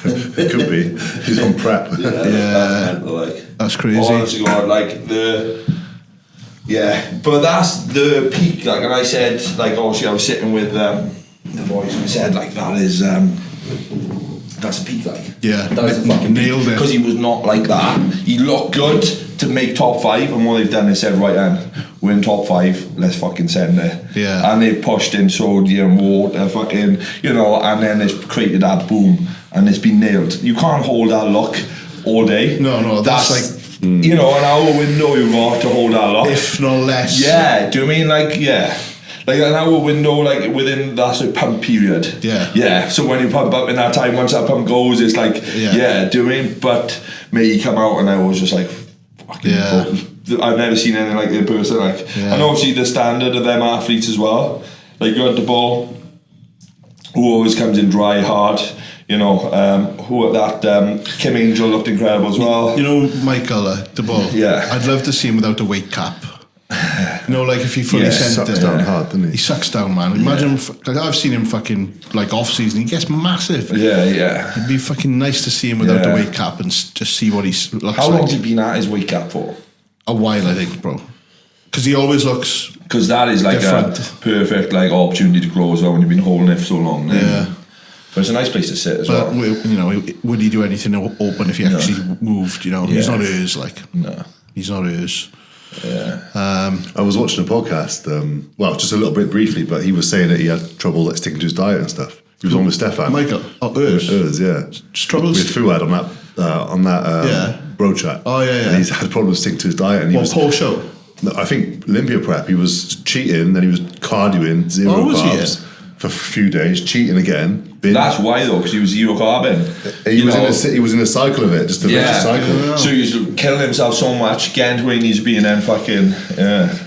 It could be. He's on prep. Yeah. That's crazy. Honestly, God, like yeah, but that's the peak. Like, and I said, like, obviously, I was sitting with the boys, and I said, like, that's a peak, like. Yeah, That was the fucking nailed it. Because he was not like that. He looked good to make top 5, and what they've done is said, right, then we're in top 5. Let's fucking send it. Yeah. And they've pushed in sodium, water, fucking, you know, and then it's created that boom, and it's been nailed. You can't hold that look all day. No, that's like. You know, an hour window you got to hold that lock. If not less. Yeah, do you mean like, yeah. Like an hour window, like within that's a pump period. Yeah. Yeah, so when you pump up in that time, once that pump goes, it's like, yeah, do you mean? But me come out and I was just like, fucking I've never seen anything like it in person. Like, and obviously the standard of them athletes as well. Like you got the ball, who always comes in dry, hard. You know, who that 𝘗𝘳𝘰𝘶𝘥𝘭𝘺 looked incredible as well. You know, Michael, the ball. Yeah. I'd love to see him without a weight cap. You know, like if he fully sent sucks it. down hard, doesn't he? He sucks down, man. Imagine, like I've seen him fucking like off season. He gets massive. Yeah. It'd be fucking nice to see him without the weight cap and just see what he looks like. How long has he been at his weight cap for? A while, I think, bro. Because he always looks. Because that is like different. a perfect like opportunity to grow as well when you've been holding it for so long. Yeah. But it's a nice place to sit as well. You know, would he do anything open if he actually moved? You know, he's not hers. Like, no, he's not hers. Yeah. I was watching a podcast, well, just a little bit briefly, but he was saying that he had trouble like sticking to his diet and stuff. He was on with Stefan. Michael, hers, yeah. Struggles with 𝘱𝘭𝘰𝘵 on that BoyoChat. Oh yeah. And he's had problems sticking to his diet. And he was Paul show. No, I think Olympia prep. He was cheating, then he was cardioing, zero carbs for a few days, cheating again. That's why though, because he was zero carbon. He was in a cycle of it, just a vicious cycle. So he was killing himself so much, getting to where he needs to be, and then fucking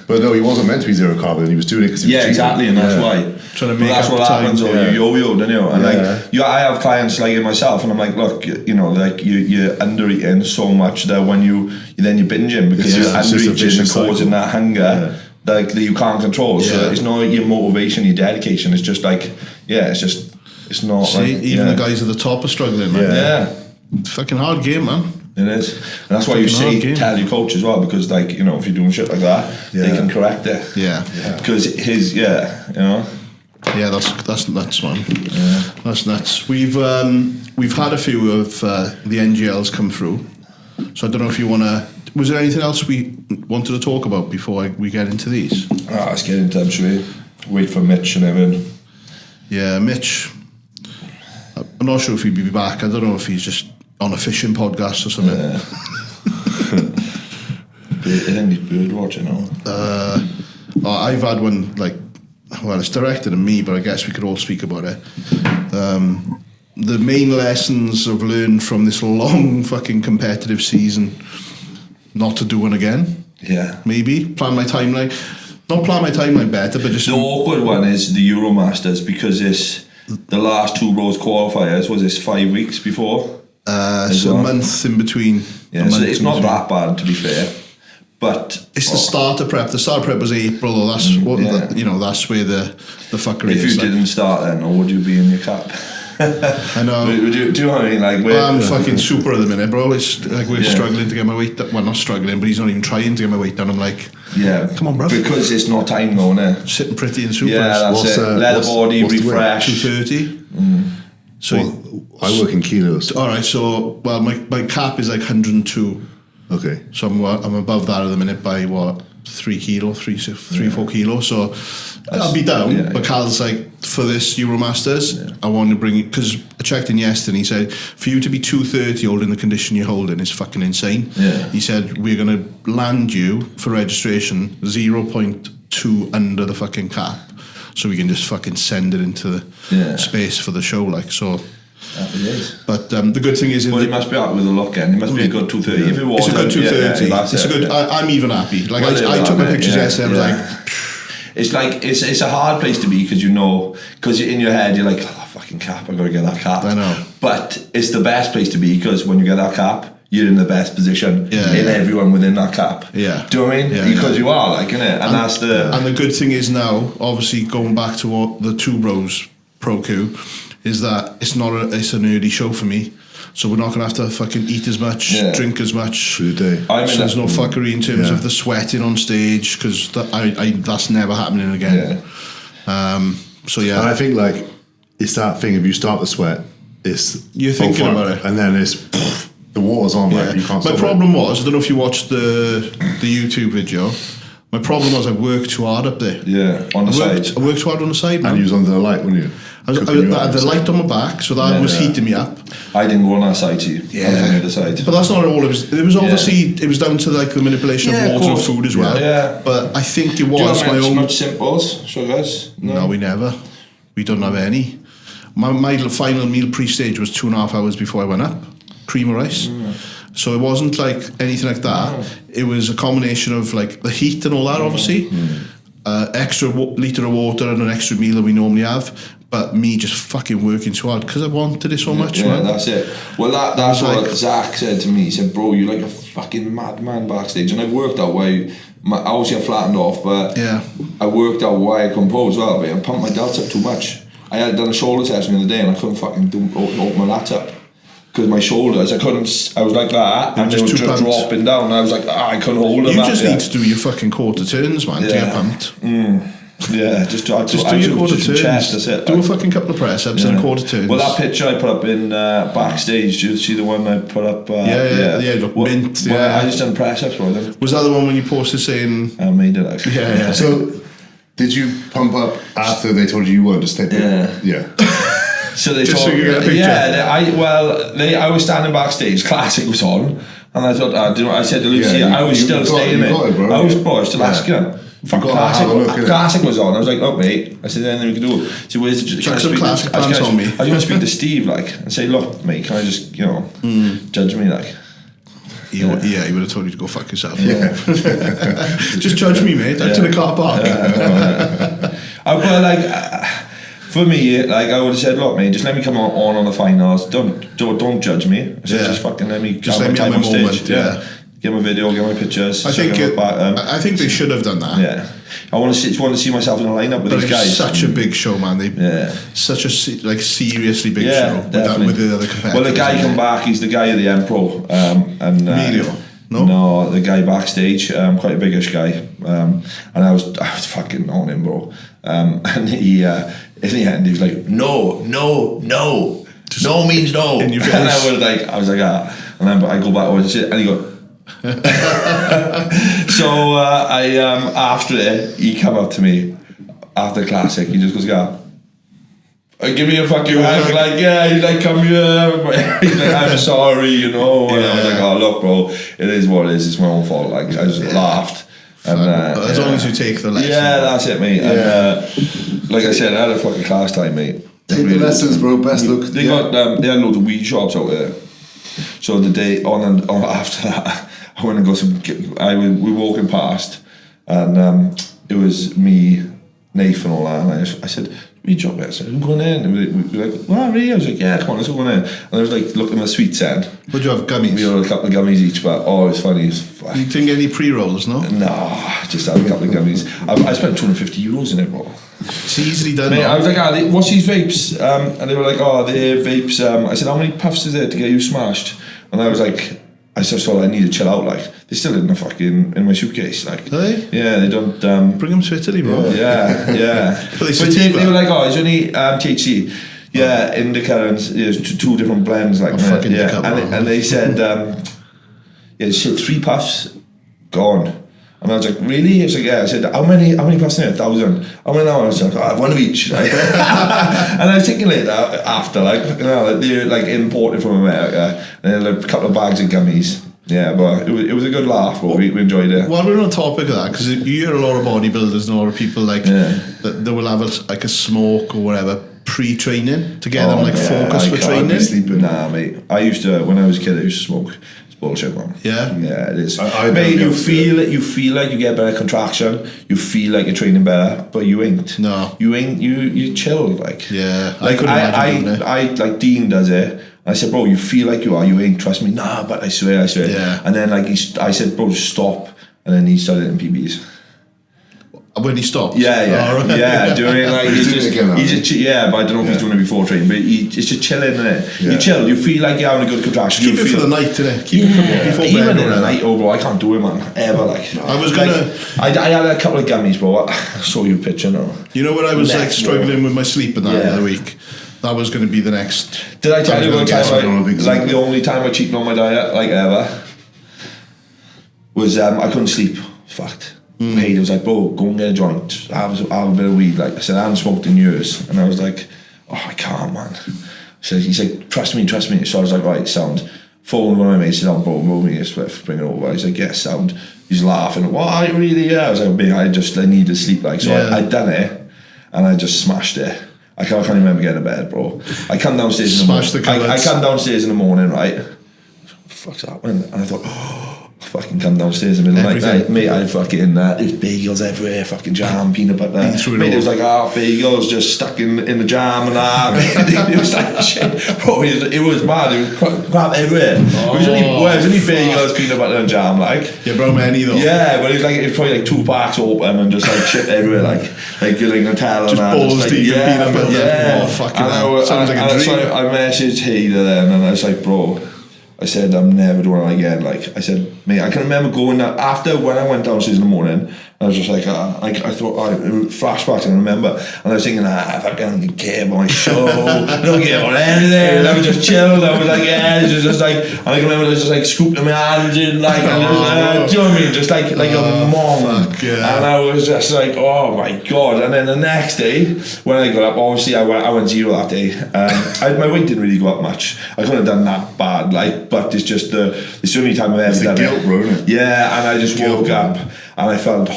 But no, he wasn't meant to be zero carbon. He was doing it because he was cheating. Exactly, and that's why. Trying to make that's what happens. Or you yo-yo, don't you? And like, I have clients like myself, and I'm like, look, you know, like you're under eating so much that when you're binging because you're under eating and causing that hunger. Like that you can't control. So it's not your motivation, your dedication. It's just like, it's not. See, like, even the guys at the top are struggling. Man. It's fucking hard game, man. It is, and that's why you say tell your coach as well, because like, you know, if you're doing shit like that, they can correct it. Because you know. Yeah, that's nuts, man. That's nuts. We've had a few of the NGLs come through, so I don't know if you want to. Was there anything else we wanted to talk about before we get into these? Let's get into them, shall we? Wait for Mitch and everything. Yeah, Mitch. I'm not sure if he'd be back. I don't know if he's just on a fishing podcast or something. I think he's bird watching now. I've had one, like, well, it's directed at me, but I guess we could all speak about it. The main lessons I've learned from this long fucking competitive season, not to do one again. Yeah. Maybe. Plan my timeline. Not plan my timeline better, but just... The awkward one is the Euromasters, because it's the last two Bros qualifiers, was this 5 weeks before? So a month in between. Yeah, so it's not that bad, to be fair. But it's the starter prep. The starter prep was April, or that's that's where the fuckery is. If you didn't start then, or would you be in your cap? I know. Do you know what I mean? Like, I'm fucking super at the minute, bro. It's like we're struggling to get my weight down. Well, not struggling, but he's not even trying to get my weight down. I'm like, come on, bro. Because it's not time though, innit? Sitting pretty and super. Yeah, that's it. Let the body refresh. 230. So I work in kilos. All right. So my cap is like 102. Okay. So I'm above that at the minute by 3 kilo, 4 kilos. So I'll be down. But Cal's like, for this Euromasters, I want to bring it, because I checked in yesterday and he said, for you to be 230 holding the condition you're holding is fucking insane. He said, we're going to land you for registration 0.2 under the fucking cap, so we can just fucking send it into the space for the show, like, so. But the good thing is, he must be happy with the look, and he must be a good 230. If it was, it's a good 230. It's a good. I'm even happy. Like, I took my pictures yesterday. I was like, it's a hard place to be, because because in your head you're like, oh, fucking cap, I gotta get that cap. I know. But it's the best place to be, because when you get that cap, you're in the best position in everyone within that cap. Do you know what I mean? Because you are, like, innit? And that's the. And the good thing is now, obviously going back to what the Two Bros Pro Q, is that it's an early show for me, so we're not going to have to fucking eat as much, drink as much through the day. So there's no fuckery in terms of the sweating on stage, because that's never happening again. So and I think, like, it's that thing, if you start to sweat it's You're thinking about it. and then it's the water's on. Like, you can't My stop problem was, I don't know if you watched the YouTube video. My problem was I worked too hard up there. Yeah, on the side. I worked too hard on the side, man. And you was under the light, weren't you? I had the light on my back, so that was heating me up. I didn't go on that side to you. I was on the other side. But that's not all it was. It was obviously, it was down to like the manipulation of water and food as well. Yeah. But I think it was Do you my own... much simples, sugars? No, we never. We don't have any. My final meal pre-stage was 2.5 hours before I went up. Cream of rice. So it wasn't like anything like that. It was a combination of like the heat and all that, obviously. Extra litre of water and an extra meal that we normally have. But me just fucking working too hard because I wanted it so much, man. That's it. Well, that's what Zach said to me. He said, bro, you're like a fucking madman backstage. And I've worked out why, obviously I flattened off, but I worked out why I composed well. But I pumped my delts up too much. I had done a shoulder session the other day and I couldn't fucking open my lats up. Because my shoulders, I was like that, and they were just dropping down, and I was like, I couldn't hold them. You just need to do your fucking quarter turns, man, to get pumped. Yeah, just do your quarter turns. Chest, that's it. Do a fucking couple of press ups and quarter turns. Well, that picture I put up in backstage, do you see the one I put up? Look, mint. Well, I just done press ups for them. Was that the one when you posted saying... I made it, actually. Yeah. So, did you pump up after they told you weren't to step in? Yeah. So they just told so you get a picture. I was standing backstage, Classic was on, and I thought, I said to Lucy, I was still staying there. I was still asking. Classic was on. I was like, look, mate. I said, anything we can do. So where's the Classic pants on me. I was going to speak to Steve, like, and say, look, mate, can I just, judge me, like. He would have told you to go fuck yourself. Yeah. Just judge me, mate. Out to the car park. But like. For me, like I would have said, look, mate, just let me come on the finals. Don't judge me. I said, just fucking let me have my moment. Get my video, get my pictures. I think they should have done that. Yeah, I want to see myself in a lineup with these guys. Such a big show, man. Such a seriously big show with the other competitors. Well, the guy come back. He's the guy of the 𝘗𝘗𝘰𝘶𝘥𝘭𝘺 Emilio. No, the guy backstage, quite a biggish guy, and I was fucking on him, bro. And he, in the end, he was like, no means no. In your face. And I was like, and then I go back over and he go. So after it, he come up to me after Classic. He just goes, give me a fucking hug, like, he's like, come here. He's like, I'm sorry, And I was like, oh, look, bro, it is what it is. It's my own fault. Like, I just laughed. And, as long as you take the lesson. Yeah, that's it, mate. And, like I said, I had a fucking class time, mate. Take the lessons, bro. Best look. They had loads of weed shops out there. So the day on after that, I went and got some. We were walking past, and it was me, Nathan, and all that. And I said, "Weed shop there." So I'm going in. And we were like, "Well, really?" I was like, "Yeah, come on, let's go in." And I was like, looking at the sweets end. Would you have gummies? We had a couple of gummies each, but it was funny. You didn't get any pre-rolls, no? No, just had a couple of gummies. I spent €250 in it, bro. It's easily done. Mate, I was like, what's these vapes? And they were like, they're vapes. I said, how many puffs is there to get you smashed? And I was like, I just thought I need to chill out. Like, they're still in my suitcase. Like, are they? Yeah, they don't. Bring them to Italy, bro. Yeah. But they were like, it's only THC. Yeah, indica and there's two different blends. Like, and they said, shit, 3 puffs, gone. And I was like, really? I was like, yeah. I said, how many puffs in it? 1,000. How many now? I was like, 1 of each. And I was thinking later, after, they're like imported from America, and then a couple of bags of gummies. Yeah, but it was a good laugh. But we enjoyed it. While we're on the topic of that, because you hear a lot of bodybuilders and a lot of people that they will have a smoke or whatever pre-training to get them focused for training. Sleeping. Nah, mate. I used to, when I was a kid, I used to smoke. Bullshit, man. Yeah, it is. Mate, you feel like you get better contraction. You feel like you're training better, but you ain't. No, you ain't. You chill, like. Yeah, like I like Dean does it. I said, bro, you feel like you are. You ain't. Trust me. Nah, but I swear. Yeah. And then I said, bro, just stop. And then he started in PBs. When he stopped? Yeah. Oh, right. Yeah, doing it like he's just but I don't know if he's doing it before training, but it's just chilling, isn't it? Yeah. You chill, you feel like you're having a good contraction. Keep it for the night today. Keep it before even bed. In the night, bro, I can't do it, man. Ever, like. I was gonna. I had a couple of gummies, bro. I saw you picture now. You know when I was struggling with my sleep and that the other week. that was going to be the next. Did I tell you one time, the only time I cheated on my diet, like ever, was I couldn't sleep. Fact. Hayden was like, bro, go and get a joint, have a bit of weed. Like I said, I hadn't smoked in years, and I was like, oh, I can't, man. So he said, trust me. So I was like, right, sound. Phone one of my mates, said, oh, bro, roll me a spliff, bring it over. He's like, yes, sound. He's laughing. What, really? Yeah. I was like, I need to sleep. Like, so I'd done it, and I just smashed it. I can't remember getting to bed, bro. I come downstairs in the morning. I come downstairs in the morning, right? What the fuck's happening? And I thought, fucking come downstairs in the middle of the night, mate. I had fucking there's bagels everywhere, fucking jam, peanut butter. Mate, it was like half bagels just stuck in the jam and that. It was like shit, bro. It was mad. It was crap everywhere. It was only bagels, peanut butter, and jam. Like bro, many though. Yeah, but it was probably like 2 packs open and just like shit everywhere, like Nutella just and that. Balls deep in peanut butter. Yeah, oh fucking hell. Sounds like a dream. So I messaged Hayden then, and I was like, bro. I said, I'm never doing it again. Like, I said, mate, I can remember going out after when I went downstairs in the morning, I was just like, I thought, flashbacks, and I remember, and I was thinking, I don't care about my show, I don't care about anything, I was just chilled, I was like, yeah, it was just like, and I can remember I was just like scooping my hands in, like, and do you know what I mean, just like a mom, yeah. And I was just like, oh my God, and then the next day, when I got up, obviously I went zero that day, my weight didn't really go up much, I couldn't have done that bad, like, but it's just it's the only time I've ever done guilt, bro, isn't it? Yeah, and I just woke up and I felt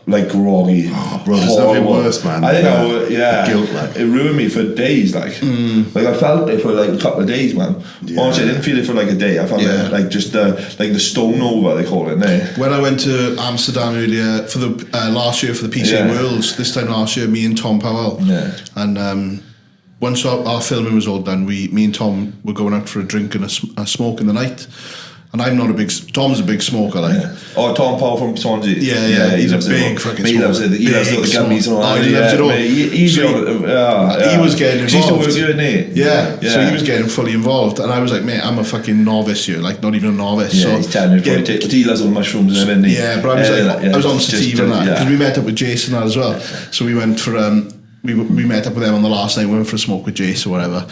like groggy. Oh, bro, there's nothing worse, man. I think guilt, like. it ruined me for days. Like I felt it for like a couple of days, man. Yeah. Honestly, I didn't feel it for like a day. I felt it like just the stone over, they call it. When I went to Amsterdam earlier for the last year for the PCA Worlds, this time last year, me and Tom Powell, and once our filming was all done, me and Tom were going out for a drink and a smoke in the night. And I'm not Tom's a big smoker, like. Yeah. Oh, Tom Powell from Swansea. Yeah, he's a big fucking smoker. He loves it. He loves the gummies and all that. He loves it all. He was getting involved. He used to work with you, didn't he? Yeah, so he was getting fully involved. And I was like, mate, I'm a fucking novice here, like not even a novice. Yeah, so he's telling me he loves all the mushrooms and everything. Yeah, but I was I was on sativa and that, because we met up with Jason and that as well. So we went for, we met up with them on the last night, we went for a smoke with Jace or whatever.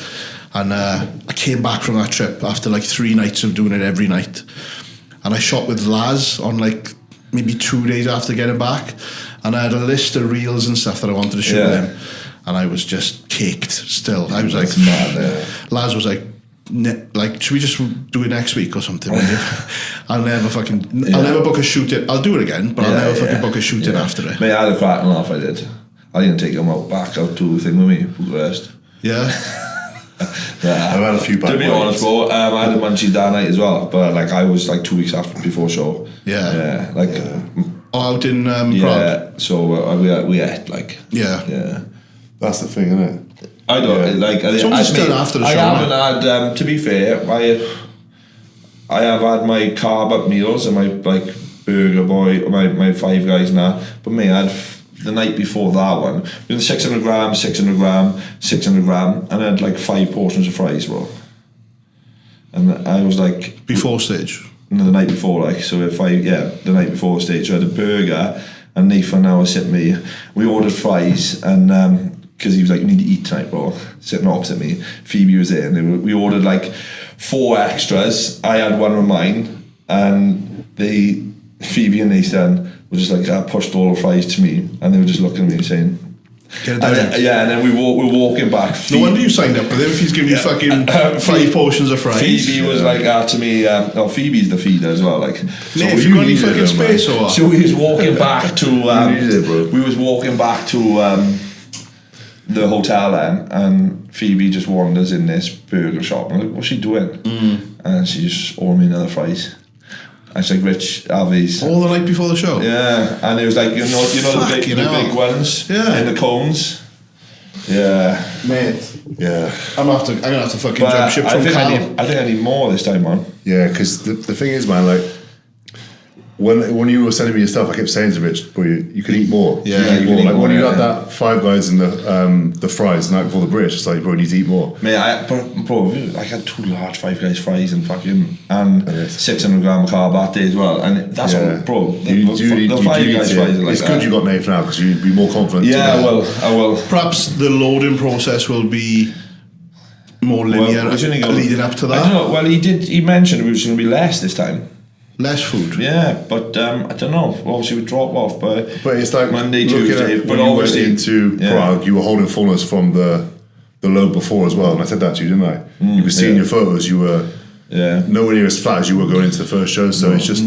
And I came back from that trip after like 3 nights of doing it every night. And I shot with Laz on like maybe 2 days after getting back, and I had a list of reels and stuff that I wanted to shoot with him, and I was just caked still. I was like, Laz was like, should we just do it next week or something? I'll never book a shoot in. I'll do it again, but I'll never fucking book a shoot in after it. Mate, I had a cracking laugh, I did. I didn't take him out to the thing with me, Bucharest. Yeah. Yeah, I've had a few bad to be honest, bro, I had a munchie that night as well, but like I was like 2 weeks before show. Yeah. Out in Prague. So we ate like. Yeah. That's the thing, isn't it? I don't like. It's almost still after the show. I haven't had. To be fair, I have had my carb up meals and my like burger boy, my Five Guys and that. But me, I had the night before that one, doing 600 gram, and I had like 5 portions of fries, bro. And I was like before stage. No, the night before, like so. The night before stage, so I had a burger, and Nathan now was sitting me. We ordered fries, and because he was like, "You need to eat tonight, bro." Sitting opposite me, Phoebe was there, and we ordered like 4 extras. I had one of mine, and Phoebe and Nathan were just like, pushed all the fries to me, and they were just looking at me saying, get it down. And then we were walking back. No wonder you signed up with him if he's giving you fucking 5 portions of fries. Phoebe was like to me, Phoebe's the feeder as well. Like, so if you got any fucking space or what? So we was walking back to the hotel then, and Phoebe just wanders in this burger shop. I'm like, what's she doing? And she just ordered me another fries. I was like, Rich, have these. All the night before the show? Yeah, and it was like, you know the big ones in the cones? Yeah. Mate. Yeah. I'm gonna have to fucking jump ship from Cal. I think I need more this time, man. Yeah, because the thing is, man, like, when you were sending me your stuff, I kept saying to Rich, "Boy, you could eat more. Yeah, you can eat more." Like when you got that Five Guys and the fries the night before the bridge, it's like, bro, you need to eat more. Mate, I had 2 large Five Guys fries and 600 gram carb that day as well, and that's what, bro. The Five Guys fries are like it's good you got Nathan now because you'd be more confident. Yeah, I will. Perhaps the loading process will be more linear leading up to that. I don't know. Well, he mentioned it was going to be less this time. Less food. Yeah, but I don't know. Obviously, we drop off, but it's like Monday, Tuesday. But obviously, into Prague, you were holding fullness from the load before as well, and I said that to you, didn't I? You could see in your photos you were nowhere near as flat as you were going into the first show. So it's just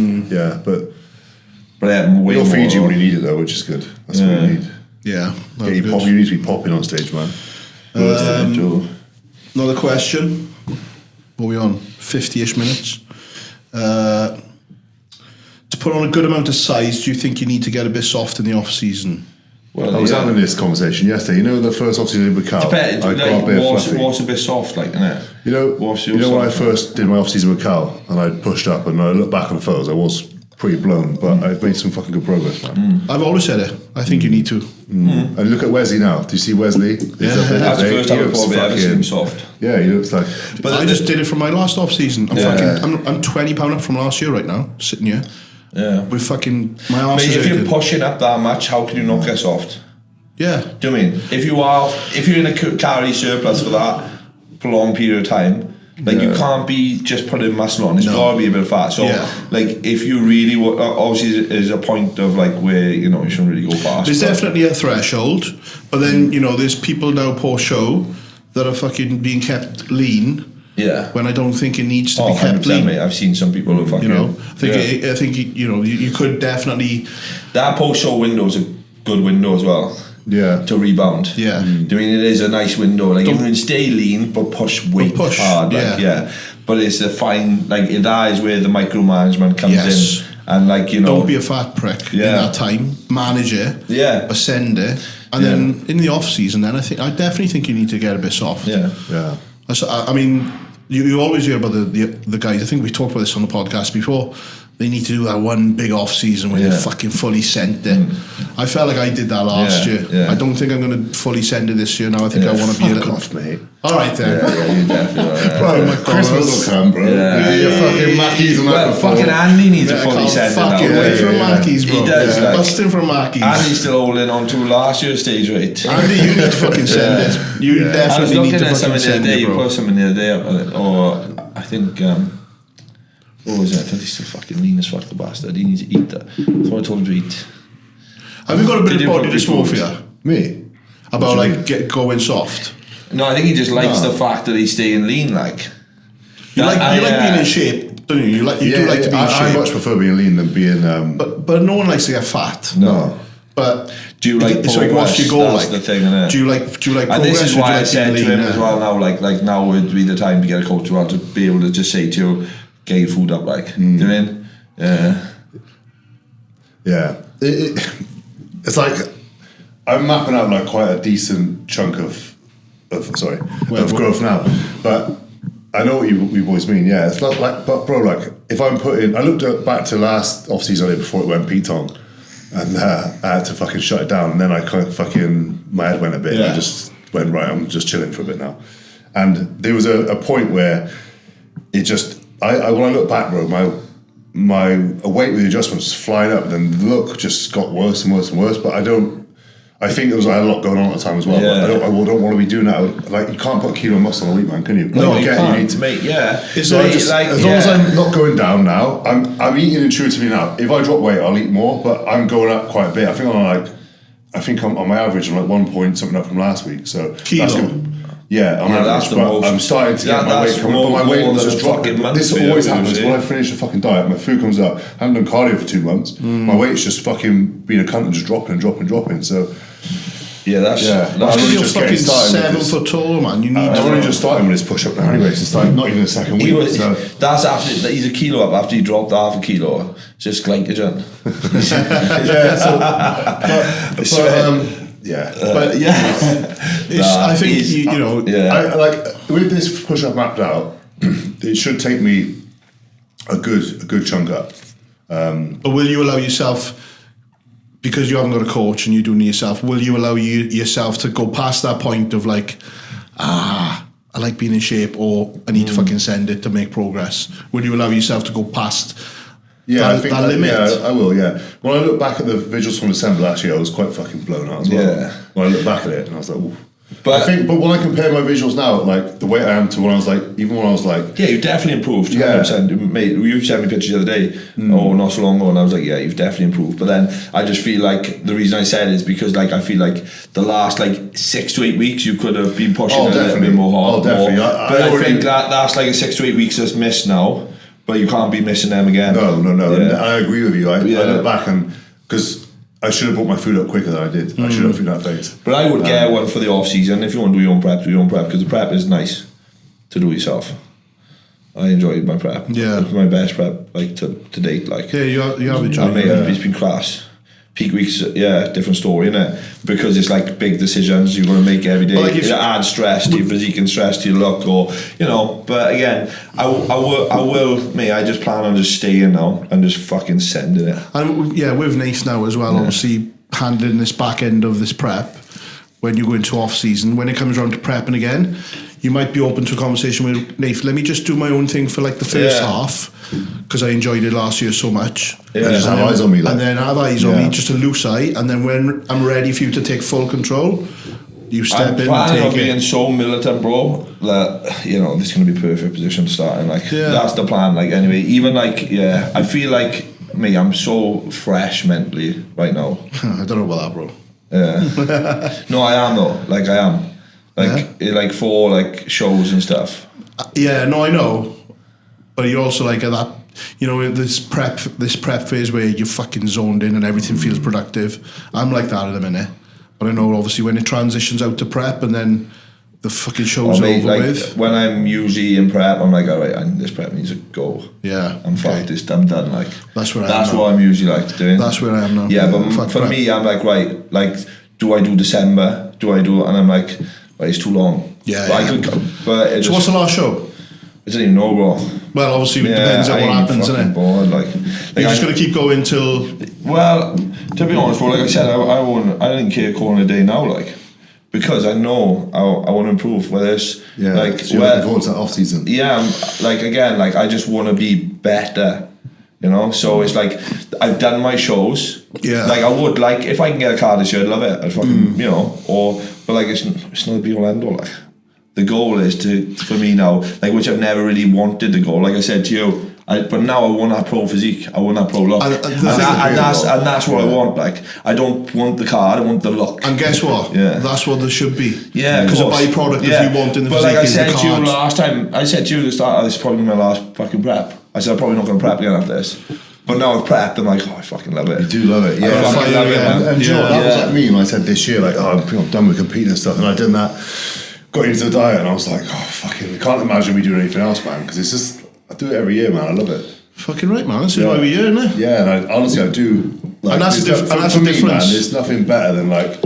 but you'll feed you when you need it though, which is good. That's what you need. Yeah, you need to be popping on stage, man. Another question. What are we on? 50-ish minutes. To put on a good amount of size, do you think you need to get a bit soft in the off season? Well, I was having this conversation yesterday. You know, the first off season with Cal, I got a bit fluffy. What's a bit soft, like, innit? You know when I first did my off season with Cal, and I pushed up, and I look back on the photos, I was pretty blown, but I've made some fucking good progress, man. I've always said it. I think you need to. And look at Wesley now. Do you see Wesley? That's the first time I've probably ever seen him soft. Yeah, he looks like. But I just did it from my last off season. I'm 20 pound up from last year right now, sitting here. Yeah. With fucking my arse. Mate, if you're pushing up that much, how can you not get soft? Yeah. Do you know what I mean? If you're in a calorie surplus for that prolonged period of time, like you can't be just putting muscle on. It's got to be a bit of fat. So, like, if you really obviously there's a point of like where you shouldn't really go past. There's definitely a threshold, but then there's people now post show that are fucking being kept lean. Yeah. When I don't think it needs to be kept lean. Mate, I've seen some people who fucking. I think you could definitely. That post show window is a good window as well. Yeah. To rebound. Yeah. I mean, it is a nice window. Like, you can stay lean, but push weight hard. Like, But it's a fine, like, that is where the micromanagement comes in. And, like, don't be a fat prick in that time. Manage it. Yeah. Ascend it. And then in the off season, then I definitely think you need to get a bit soft. Yeah. Yeah. I mean, you always hear about the guys. I think we talked about this on the podcast before. They need to do that one big off season where they're fucking fully sent it. I felt like I did that last year. I don't think I'm going to fully send it this year now. I think I want to be a little off, mate. All right then. Yeah, you definitely. Bro, Christmas will come, bro. Yeah. Your fucking Mackies and that. Fucking Andy needs a fully sent it now. Fucking for Mackies, bro. He does. Yeah. Busting for Mackies. Andy's still holding on to last year's stage rate. Andy, you need to fucking send it. You definitely need to fucking send it, bro. You put something the other day, or I think. What was it? I thought he's still fucking lean as fuck, the bastard. He needs to eat that. That's what I told him to eat. Have you got a bit of body dysmorphia? Me? About like going soft? No, I think he just likes the fact that he's staying lean. Like you like being in shape, don't you? You do like to be in shape. I much prefer being lean than being. But no one likes to get fat. No. But do you like progress? So what's your goal? That's the thing, innit? Do you like progress? And this is why I said to him as well. Now, like now would be the time to get a coach as well, to be able to just say to you, get your food up, like. Do you know what I mean? Yeah. It's like I'm mapping out like quite a decent chunk of growth now, but I know what you boys mean. Yeah, it's like but bro, like if I'm putting, I looked back to last off season before it went P-Tong, and I had to fucking shut it down, and then I kind of my head went a bit, and I just went, right, I'm just chilling for a bit now, and there was a point where it just I when I look back, bro, my weight with the adjustments was flying up, and then the look just got worse and worse and worse. But I think there was a lot going on at the time as well. Yeah. I don't want to be doing that. Like, you can't put a kilo of muscle on a week, man, can you? Like, No, you can't. You need to, mate, yeah. So as long as I'm not going down now, I'm eating intuitively now. If I drop weight, I'll eat more, but I'm going up quite a bit. I think I'm on my average, I'm like 1 point something up from last week. So kilo. That's good. Yeah, on average, but I'm starting to get my weight coming up, but my weight was just dropping. This always happens when I finish a fucking diet, my food comes up, I haven't done cardio for 2 months, my weight's just fucking being a cunt and just dropping. So yeah, that's you're fucking 7 foot tall, man. You need I'm only just starting with this push up now anyway, it's like not even a second week. That's after he's a kilo up after he dropped half a kilo. It's just glycogen. I think I like with this push up mapped out, it should take me a good chunk up. But will you allow yourself, because you haven't got a coach and you're doing it yourself, will you allow yourself to go past that point of like, I like being in shape, or I need to fucking send it to make progress? Will you allow yourself to go past I think that limit? Yeah, I will, yeah. When I look back at the visuals from December last year, I was quite fucking blown out as well. Yeah. When I look back at it, and I was like, ooh. But but when I compare my visuals now, like the way I am to when I was like, even when I was like, yeah, you definitely improved. Yeah. 100%. Mate, you sent me pictures the other day, not so long ago, and I was like, yeah, you've definitely improved. But then I just feel like the reason I said it is because like I feel like the last like 6 to 8 weeks you could have been pushing a little bit more hard. Oh, definitely. But I think that that's like a 6 to 8 weeks that's missed now. But you can't be missing them again. No. Yeah. And I agree with you. I Yeah. look back and because I should have brought my food up quicker than I did. I should have through that phase. But I would get one for the off season. If you want to do your own prep, do your own prep, because the prep is nice to do yourself. I enjoyed my prep. Yeah. It's my best prep like to date. Like Yeah, you have enjoyed mate, it. it's been class. Peak weeks, yeah, different story, innit? Because it's like big decisions you're going to make every day. But like if it adds stress to your physique and stress to your look, or you know. But again, I will. Me, I just plan on just staying now and just fucking sending it. And yeah, with Nath now as well, obviously handling this back end of this prep when you go into off season, when it comes around to prepping again, you might be open to a conversation with Nath. Let me just do my own thing for like the first half because I enjoyed it last year so much. Yeah. And just have eyes on me, like. And then have eyes on me, just a loose eye. And then when I'm ready for you to take full control, you step I'm in planning and on take being it. so militant, bro, that you know this is gonna be perfect position to start in. Like that's the plan. Like anyway, even like I feel like me, I'm so fresh mentally right now. I don't know about that, bro. Yeah, no, I am though. Like I am, like for like shows and stuff. Yeah, no, I know. But you're also like at that, you know, this prep phase where you're fucking zoned in and everything feels productive. I'm like that at the minute. But I know obviously when it transitions out to prep and then the fucking show's over like, with. When I'm usually in prep, I'm like, all right, this prep needs to go. Yeah, I'm fucked. I'm done. Like that's where that's I am what I'm usually like doing. That's where I am now. Yeah, but Fuck for prep. me, I'm like, right, like, do I do December? Do I do? And I'm like, right, it's too long. Yeah, but yeah. I could. But it So what's the last show? I don't even know, bro. Well, obviously it depends on what happens, fucking innit? bored, like You're just gonna keep going till. Well, to be honest, bro, like I said, I don't care calling a day now, like, because I know I want to improve. Whether it's like so you're looking forward to that off season. Yeah, like again, like I just want to be better, you know. So it's like I've done my shows. Yeah. Like I would like if I can get a car this year, I'd love it. I'd fucking you know. But like it's not the be all end all. Like the goal is for me now, like which I've never really wanted the goal. Like I said to you. But now I want that pro physique. I want that pro look, and that's what I want. Like I don't want the car. I want the look. And guess what? Yeah. That's what there should be. Yeah, because a byproduct if you want in the but physique like I is said the to you card. last time, I said to you at the start, this is probably my last fucking prep. I said I'm probably not going to prep again after this. But now I've prepped, I'm like, I fucking love it. You do love it, yeah. I fucking love it, man. And you know what, that was like me when I said this year, like, I'm done with competing and stuff, and I did that, got into the diet, and I was like, fucking, I can't imagine me doing anything else, man, because it's just, I do it every year, man, I love it. Fucking right, man. This is why we're here, isn't it? Yeah, and honestly, I do. Like, And that's the for me, difference. man, there's nothing better than like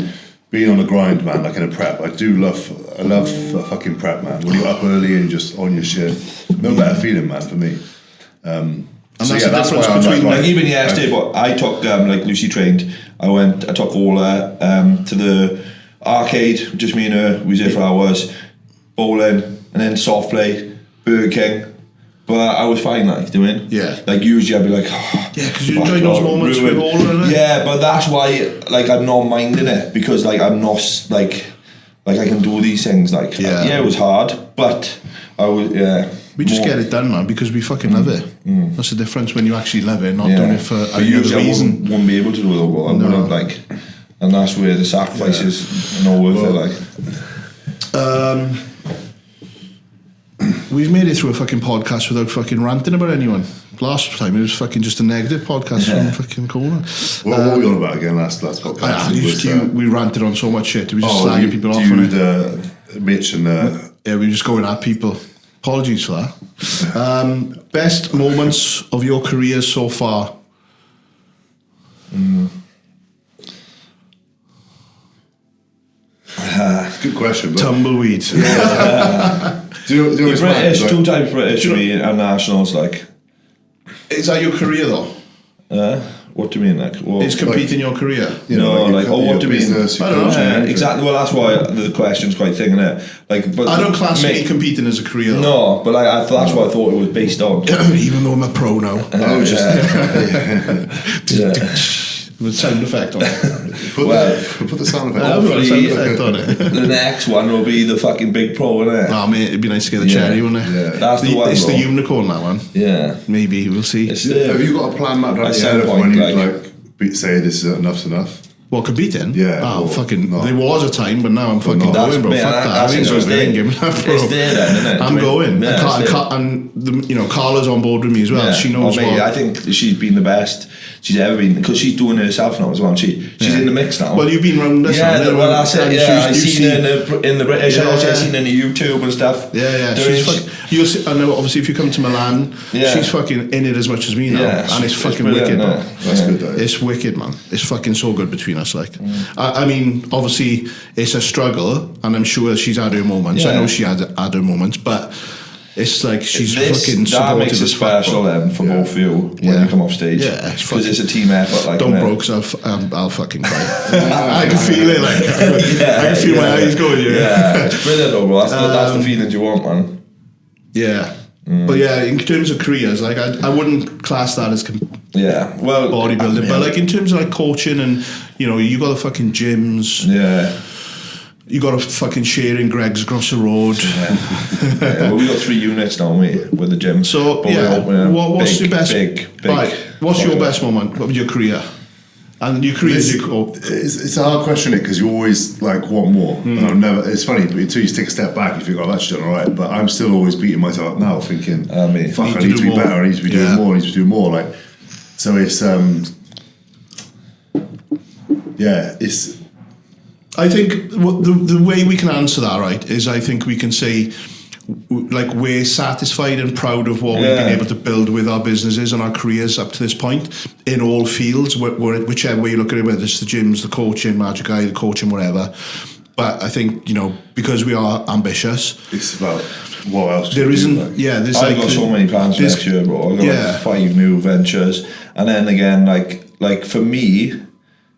being on the grind, man. Like in a prep, I love a fucking prep, man. When you're up early and just on your shit, no better feeling, man, for me. And So that's yeah, the that's difference why I'm between Like even yesterday, but I took like Lucy trained. I took 𝘗𝘰𝘰𝘯𝘴𝘰𝘵 to the arcade, just me and her. We was there for hours, bowling, and then soft play, Burger King. But I was fine, like doing. Yeah. Like usually I'd be like, Yeah, because you enjoy those moments with all of it. Yeah, but that's why, like, I'm not minding it because, like, I'm not like I can do these things. Like, Yeah. it was hard, but I was We just get it done, man, because we fucking love it. That's the difference when you actually love it, not doing it for But any usually other I reason. wouldn't be able to do it though. I wouldn't like, and that's where the sacrifice is not worth it. Like, We've made it through a fucking podcast without fucking ranting about anyone. Last time it was fucking just a negative podcast from fucking 𝘗𝘰𝘰𝘗𝘁. What were we on about again last podcast? We ranted on so much shit. We were just slagging people off on it. Mitch and Yeah, we were just going at people. Apologies for that. Best moments of your career so far? good question. But Tumbleweed. do you the British, like, 2 times British me and nationals. Like, Is that your career though? what do you mean? Like, well, Is competing your career? you know, No, like, your what do you mean? business, your I don't know. coaching, everything. exactly. Well, that's why the question's quite thick, innit? Like, but I don't class me mate, competing as a career though. No, but like, that's what I thought it was based on. Even though I'm a pro now. I was just With sound effect on it. Put the sound effect I've got a sound effect on it. The next one will be the fucking Big Pro, innit? Oh, mate, it'd be nice to get the cherry, wouldn't it? Yeah. That's the one, It's bro. the unicorn, that one. Yeah. Maybe, we'll see. It's the, Have you got a plan mapped out At yet some of when point, you like- say this is enough's enough? What, competing? Yeah, Oh, or fucking, not. there was a time, but now I'm fucking not. going, bro. That's- Fuck man, that. that's I ain't it, going it's to there. give me that, bro. It's there then, isn't it? I'm going. Yeah, it's there. And Carla's on board with me as well. She knows mate, what. I think she's been the best she's ever been, because she's doing it herself now as well. She's in the mix now. Well, you've been round this Yeah, now, well, that's it. and Yeah, I've you've seen her in the British. Yeah. I've seen her in the YouTube and stuff. Yeah. Doing She's you'll see, I know, obviously, if you come to Milan, Yeah. she's fucking in it as much as me now. Yeah, And it's fucking brilliant, wicked, man. yeah. That's good though. It's wicked, man. It's fucking so good between us. Like, I mean, obviously, it's a struggle, and I'm sure she's had her moments. I Yeah. know she had her moments, but it's like she's fucking that supportive makes it as fuck, special bro. then for both of you when Yeah. you come off stage. Yeah, it's because it's a team effort. Like, Don't innit? bro, because I'll fucking cry. I can feel it. Like I can feel my eyes going. Yeah, it's brilliant though, bro. That's the feelings you want, man. Yeah. But yeah, in terms of careers, like I wouldn't class that as Yeah, well, bodybuilding, but like in terms of like coaching and you got the fucking gyms, yeah. you got to fucking sharing Greg's across the road. Yeah, well, we got 3 units now, mate, with the gym. So But we're yeah, opening a what's big, your best? big? Right, what's your best moment of your career? And your career is It's a hard question, because you always like want more. And I'm never. It's funny, but until you take a step back, you think, "Oh, that's done all right." But I'm still always beating myself up now, thinking, mate, "Fuck, I need to be better. I need to be doing more. I need to do more." Like, so it's it's. I think the way we can answer that, right, is I think we can say, like, we're satisfied and proud of what we've been able to build with our businesses and our careers up to this point in all fields, whichever way you look at it, whether it's the gyms, the coaching, Magic Eye, the coaching, whatever. But I think, because we are ambitious, It's about what else. there isn't, Like. there's I've got so many plans for next year, bro. I've got like 5 new ventures, and then again, like for me,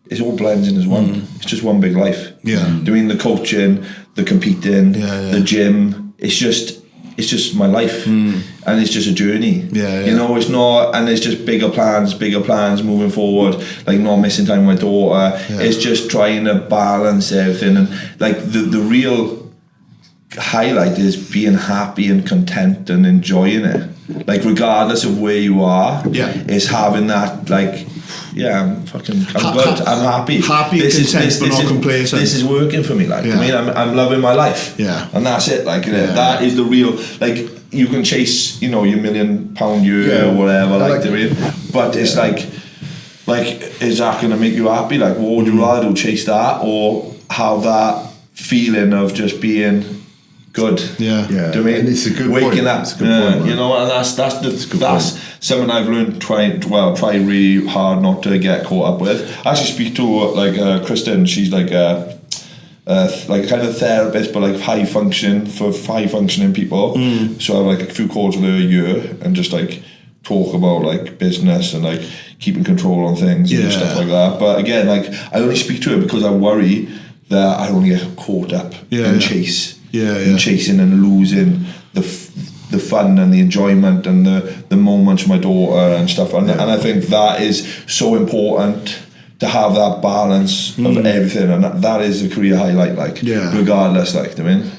it all blends in as one. It's just one big life. Yeah. Doing the coaching, the competing, the gym. It's just my life, and it's just a journey. It's not, and it's just bigger plans moving forward. Like not missing time with my daughter. It's just trying to balance everything, and like the real highlight is being happy and content and enjoying it. Like regardless of where you are, it's having that like. Yeah, I'm good. I'm happy. Happy and content, but not complacent. This is working for me. Like, I mean, I'm loving my life. Yeah. And that's it. Like, that is the real. Like, you can chase, your £1 million year or whatever. Like, but it's like, is that going to make you happy? Like, what would you rather do? Chase that or have that feeling of just being good? Yeah. Yeah. Do you mean? And it's a good waking point. up? It's a good point, man. And that's something I've learned. Try really hard not to get caught up with. I actually speak to Kristen. She's like a kind of therapist, but like high functioning people. So I have like a few calls with her a year and just like talk about like business and like keeping control on things and stuff like that. But again, like I only speak to her because I worry that I don't get caught up and chase. And chasing and losing the fun and the enjoyment and the moments with my daughter and stuff, and I think that is so important to have that balance of everything, and that is a career highlight. Like regardless, like I mean,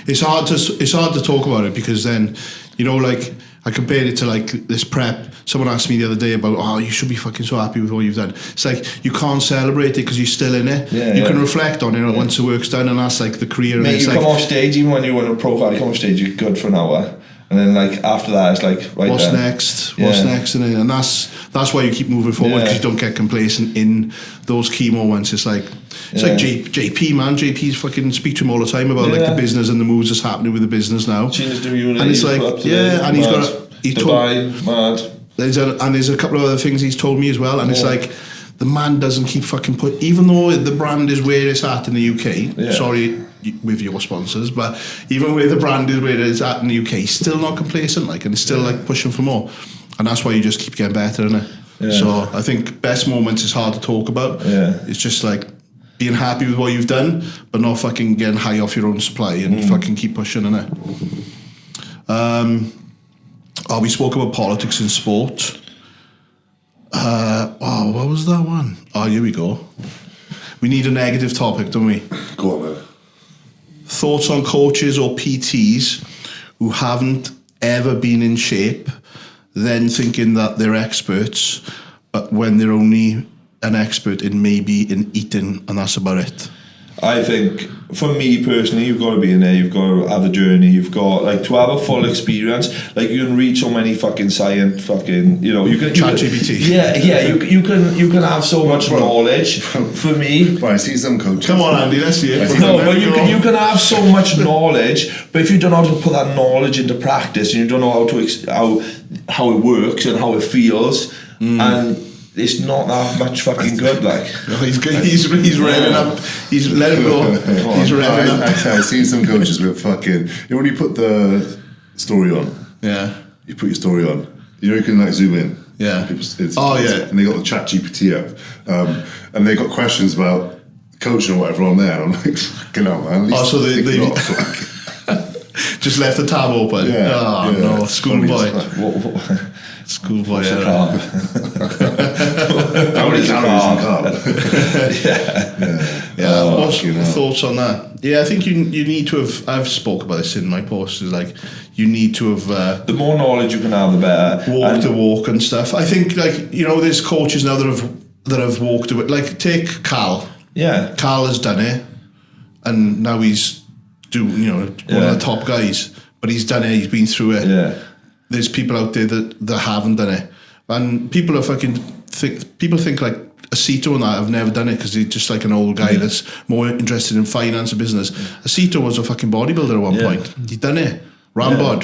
it's hard to talk about it because then like I compared it to like this prep. Someone asked me the other day about, you should be fucking so happy with what you've done. It's like, you can't celebrate it because you're still in it. You can reflect on it once the work's done, and that's like the career. Mate, you come off stage, even when you win a pro card, you come off stage, you're good for an hour. And then like after that, it's like, right, what's next? What's next? And that's why you keep moving forward, because you don't get complacent in those key moments. It's like like JP, man. JP's fucking speak to him all the time about like the business and the moves that's happening with the business now. And it's like, and he's got Dubai, mad. There's a couple of other things he's told me as well, and it's like the man doesn't keep fucking even though the brand is where it's at in the UK. Sorry with your sponsors, but even where the brand is where it's at in the UK, he's still not complacent, like, and he's still like pushing for more, and that's why you just keep getting better, isn't it? So I think best moments is hard to talk about. It's just like being happy with what you've done, but not fucking getting high off your own supply and fucking keep pushing, innit? We spoke about politics in sport. What was that one? Oh, here we go. We need a negative topic, don't we? Go on, man. Thoughts on coaches or PTs who haven't ever been in shape, then thinking that they're experts, but when they're only an expert in maybe in eating, and that's about it. I think, for me personally, you've got to be in there, you've got to have a journey, you've got, like, to have a full experience. Like, you can read so many fucking science, fucking, you know, you can... ChatGPT. You can have so much knowledge. For me... Right, see some coaches. Come on, Andy, let's see it. No, but you can have so much knowledge, but if you don't know how to put that knowledge into practice, and you don't know how to how it works and how it feels, and it's not that much fucking good, like. No, he's revving up. He's let him go. He's revving up. I've seen some coaches with fucking... You know when you put the story on? Yeah. You put your story on. You know you can like zoom in. Yeah. Yeah. And they got the ChatGPT up. And they got questions about coaching or whatever on there. And I'm like, fucking hell, man. So they just left the tab open. Yeah. Oh, no. Schoolboy. Schoolboy. How many calories in carb? Yeah. What's your thoughts on that? Yeah, I think you need to have. I've spoke about this in my post. Is like you need to have. The more knowledge you can have, the better. Walk the walk and stuff. I think, like, you know, there's coaches now that have walked away. Like, take Cal. Yeah. Cal has done it, and now he's one of the top guys. But he's done it. He's been through it. Yeah. There's people out there that haven't done it, and people are people think like Acito and that have never done it because he's just like an old guy that's more interested in finance and business. Acito was a fucking bodybuilder at one point. He'd done it. Rambod,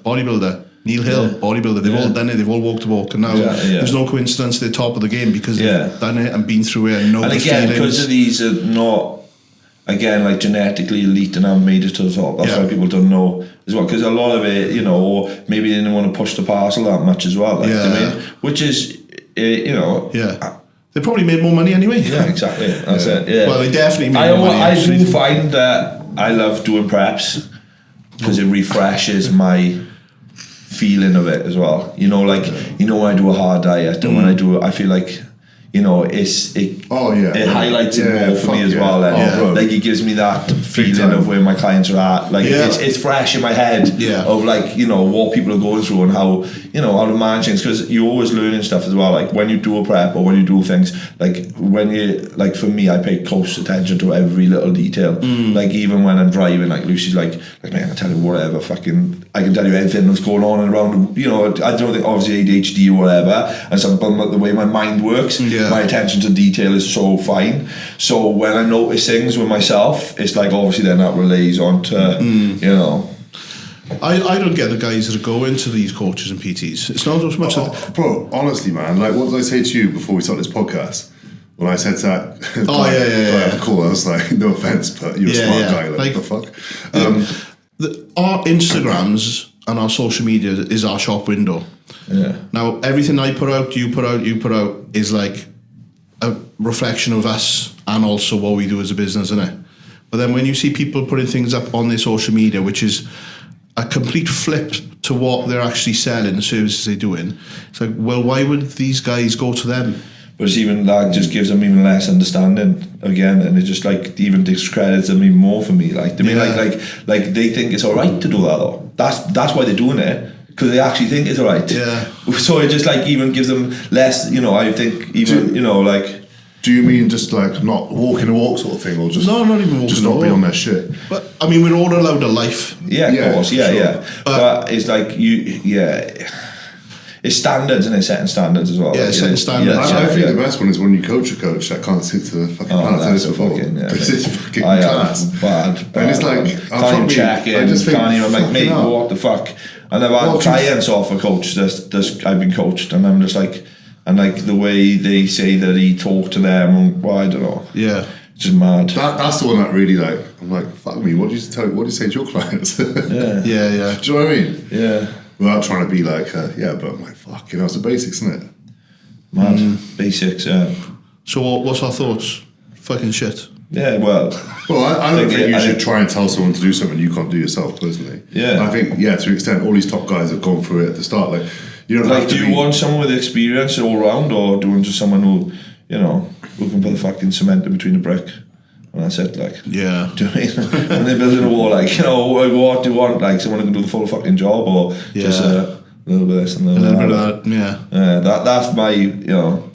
bodybuilder. Neil Hill, bodybuilder. They've all done it. They've all walked the walk, and now there's no coincidence they're top of the game because they've done it and been through it and know the feelings. And again, because of these are not, again, like genetically elite and haven't made it to the top. That's why people don't know as well. Because a lot of it, you know, or maybe they didn't want to push the parcel that much as well. Like, I mean, which is, you know. Yeah. They probably made more money anyway. Yeah, exactly. That's it. Yeah. Well, they definitely made more money. I do find that I love doing preps because it refreshes my feeling of it as well. You know, like, you know, when I do a hard diet and when I do it, I feel like, you know, it highlights it more for me as well. Like, it gives me that feeling of where my clients are at. Like, it's fresh in my head of, like, you know, what people are going through and how, you know, how to manage things, because you're always learning stuff as well. Like, when you do a prep or when you do things, like, when you, like, for me, I pay close attention to every little detail. Like, even when I'm driving, like, Lucy's like, man, I can tell you whatever, fucking, I can tell you everything that's going on and around, you know, I don't think, obviously ADHD or whatever, and something about the way my mind works. My attention to detail is so fine. So when I notice things with myself, it's like, obviously then that relays on to, you know. I don't get the guys that go into these coaches and PTs. It's not as much bro, honestly, man, like, what did I say to you before we started this podcast? When I said that, cool, I was like, no offense, but you're a smart guy, like, what the fuck? Our Instagrams and our social media is our shop window. Now, everything I put out, you put out is like a reflection of us and also what we do as a business, isn't it? But then when you see people putting things up on their social media, which is a complete flip to what they're actually selling, the services they're doing, it's like, well, why would these guys go to them? But it's even that just gives them even less understanding again, and it just like even discredits them even more for me. Like, I mean, like they think it's all right to do that though. That's why they're doing it, because they actually think it's all right. So it just like even gives them less. You know, I think even you know, like. Do you mean just like not walking the walk sort of thing, or just not even walking just not being on their shit? But I mean, we're all allowed a life. Yeah, of course. Yeah. But it's like it's standards, and it's setting standards as well. Yeah, setting standards. I think the best one is when you coach a coach that can't sit to the fucking that's a fucking it's fucking class. Bad. And it's like can't even check in. Can't even like, mate, what the fuck? And I've had clients off a coach that's I've been coached, and I'm just like, and like the way they say that he talked to them, well, I don't know. Yeah. Just mad. That's the one that really, like, I'm like, fuck me, what do you say to your clients? Yeah. Do you know what I mean? Yeah. Without trying to be like, but I'm like, fuck, you know, it's the basics, isn't it? Mad. Basics, yeah. So what's our thoughts? Fucking shit. Yeah, well, I don't think you should try and tell someone to do something you can't do yourself personally. Yeah. I think, to an extent, all these top guys have gone through it at the start. Like, You don't like, have to do you want someone with experience all round, or do you want just someone who, you know, who can put the fucking cement in between the brick? And that's it, like. Yeah. Do you know what I mean? When they're building a wall, like, you know, what do you want? Like, someone who can do the full fucking job, or just a little bit of this and a little bit of that. Yeah. That's my, you know.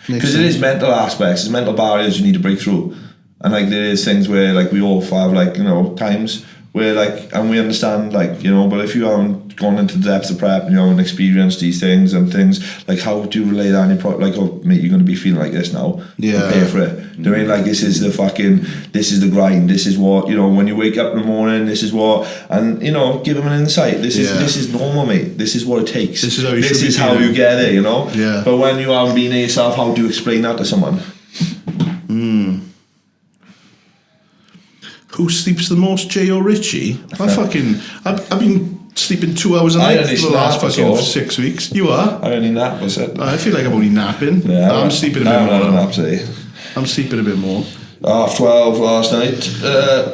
Because it is mental aspects, it's mental barriers you need to break through. And, like, there is things where, like, we all have, like, you know, times where, like, and we understand, like, you know, but if you haven't gone into the depths of prep and you haven't experienced these things and things, like, how do you relay that on your like, oh, mate, you're going to be feeling like this now. Yeah. Prepare for it. Do you know what I mean? Like, this is the grind, this is what, you know, when you wake up in the morning, this is what, and, you know, give them an insight. This is normal, mate. This is what it takes. This is how you This is how you get there, you know? Yeah. But when you haven't been there yourself, how do you explain that to someone? Who sleeps the most, Jay or Richie? I've been sleeping 2 hours a night for the last fucking 6 weeks. You are? I only nap, was it? I feel like I'm only napping. Yeah, I'm sleeping a bit more. I'm sleeping a bit more. 12:30 last night,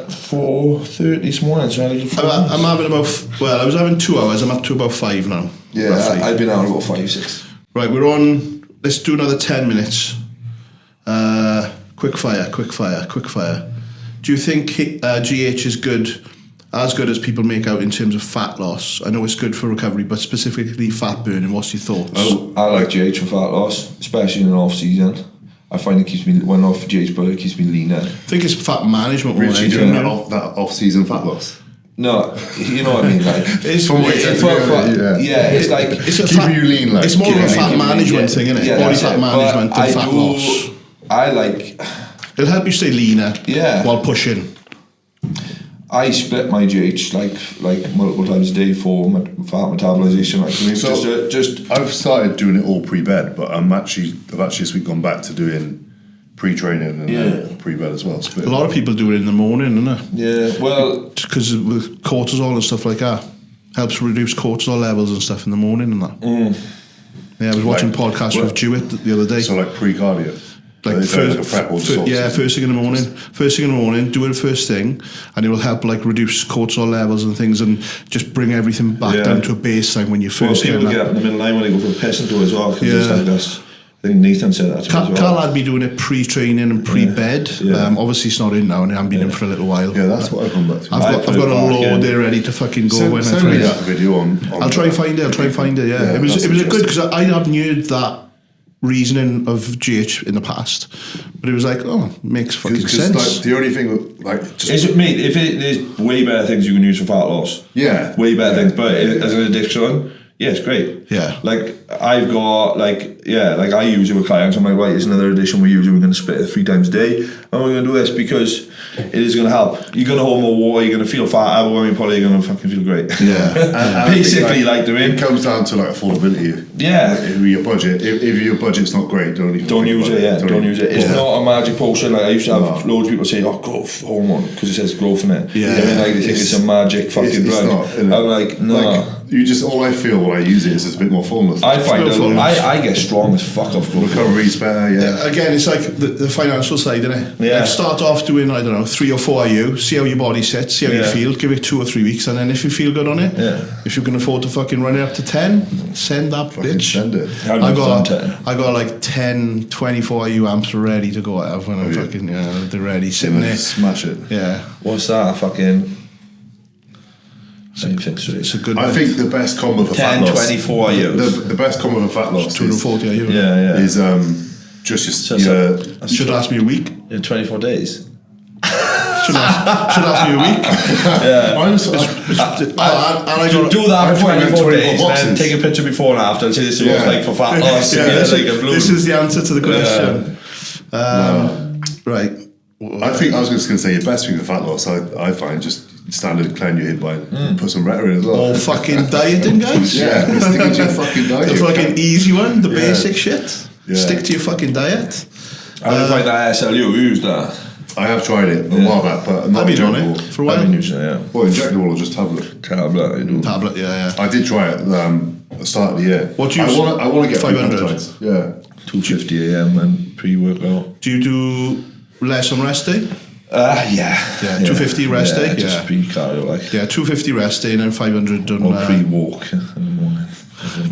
4:30 this morning. So I'm having I was having 2 hours. I'm up to about 5 now. Yeah, I've been out about 5, 6. Right, we're on. Let's do another 10 minutes. Quick fire. Do you think GH is as good as people make out in terms of fat loss? I know it's good for recovery, but specifically fat burning. What's your thoughts? I like GH for fat loss, especially in an off season. I find it keeps me, when off GH, but it keeps me leaner. I think it's fat management. Richie doing that off-season fat loss. No, you know what I mean. Like, it's like it's keeping you lean. Like, it's more of a fat management thing, isn't it? Yeah, body fat management and fat loss. I like. It'll help you stay leaner. Yeah. While pushing. I split my GH like multiple times a day for fat metabolisation. Like, so just I've started doing it all pre-bed, but I've actually this week gone back to doing pre-training and pre-bed as well. A lot of people do it in the morning, isn't it? Yeah, well, because with cortisol and stuff like that, helps reduce cortisol levels and stuff in the morning and that. Yeah, I was watching a podcast with 𝘗𝘳𝘰𝘶𝘥𝘭𝘺 the other day. So like pre-cardio. Like first thing in the morning. First thing in the morning, do it first thing, and it will help like reduce cortisol levels and things, and just bring everything back down to a baseline when you first. People get up in the middle of the night when they go for a piss and do it as well. I think Nathan said that to me as well. Carl had me doing it pre-training and pre-bed. Obviously it's not in now, and I haven't been in for a little while. Yeah, that's what I've come back to. I've got a load there ready to fucking go. Send me that video on I'll try and find it. Yeah, it was a good, because I hadn't heard that reasoning of GH in the past, but it was like, makes fucking sense. Like, the only thing, like, is it, mate? There's way better things you can use for fat loss. Yeah, way better things. But as an addiction, it's great. Yeah, like I've got like I use it with clients. I'm like, right, it's another addition we use. We're going to split it 3 times a day, and we're going to do this because it is going to help. You're going to hold more water. You're going to feel fat. When you probably going to fucking feel great. Yeah, basically, it comes down to like affordability. Yeah, if your budget, if your budget's not great, don't use it. Yeah, don't use it. It's not a magic potion. Like I used to have loads of people say, growth hormone, because it says growth in it. Yeah, I mean, like they think it's a magic fucking drug. I'm like, no. Like, all I feel when I use it is a bit more fullness. I find I get strong as fuck off growth. Recovery's better. Yeah. Again, it's like the financial side, isn't it? Yeah. Like start off doing 3 or 4 IU, see how your body sits, see how you feel, give it 2 or 3 weeks, and then if you feel good on it, if you can afford to fucking run it up to 10, send that bitch. Send it. I got like 10, 24 IU amps ready to go out when I'm fucking they're ready sitting there. Smash it. Yeah. What's that fucking? It's a good one. I think the best combo for 10, fat loss. 24 IUs. The best combo for fat loss 240 IU. Is just your. Should ask me a week. In 24 days. Should ask me a week. Do that for 24 days, then take a picture before and after and say this is what it's like for fat loss. This is the answer to the question. Right. I think I was just going to say your best thing for fat loss. I find just standard clean your hip line, put some Retta in as well. All fucking dieting, guys. Yeah, stick to your fucking diet. The fucking easy one, the basic shit. Yeah. Stick to your fucking diet. I don't find that SLU. You use that. I have tried it a while back, but not I've been on it for a while. I've been using it, Well, injectable or just tablet? Tablet, I do. Tablet, yeah. I did try it at the start of the year. What do you? I want to get 500. Yeah. 250 AM and pre-workout. Do you do less on rest day? Yeah, 250 rest day. Just pre-cardio, like. Yeah, 250 rest day and then 500 done. Or pre-walk in the morning.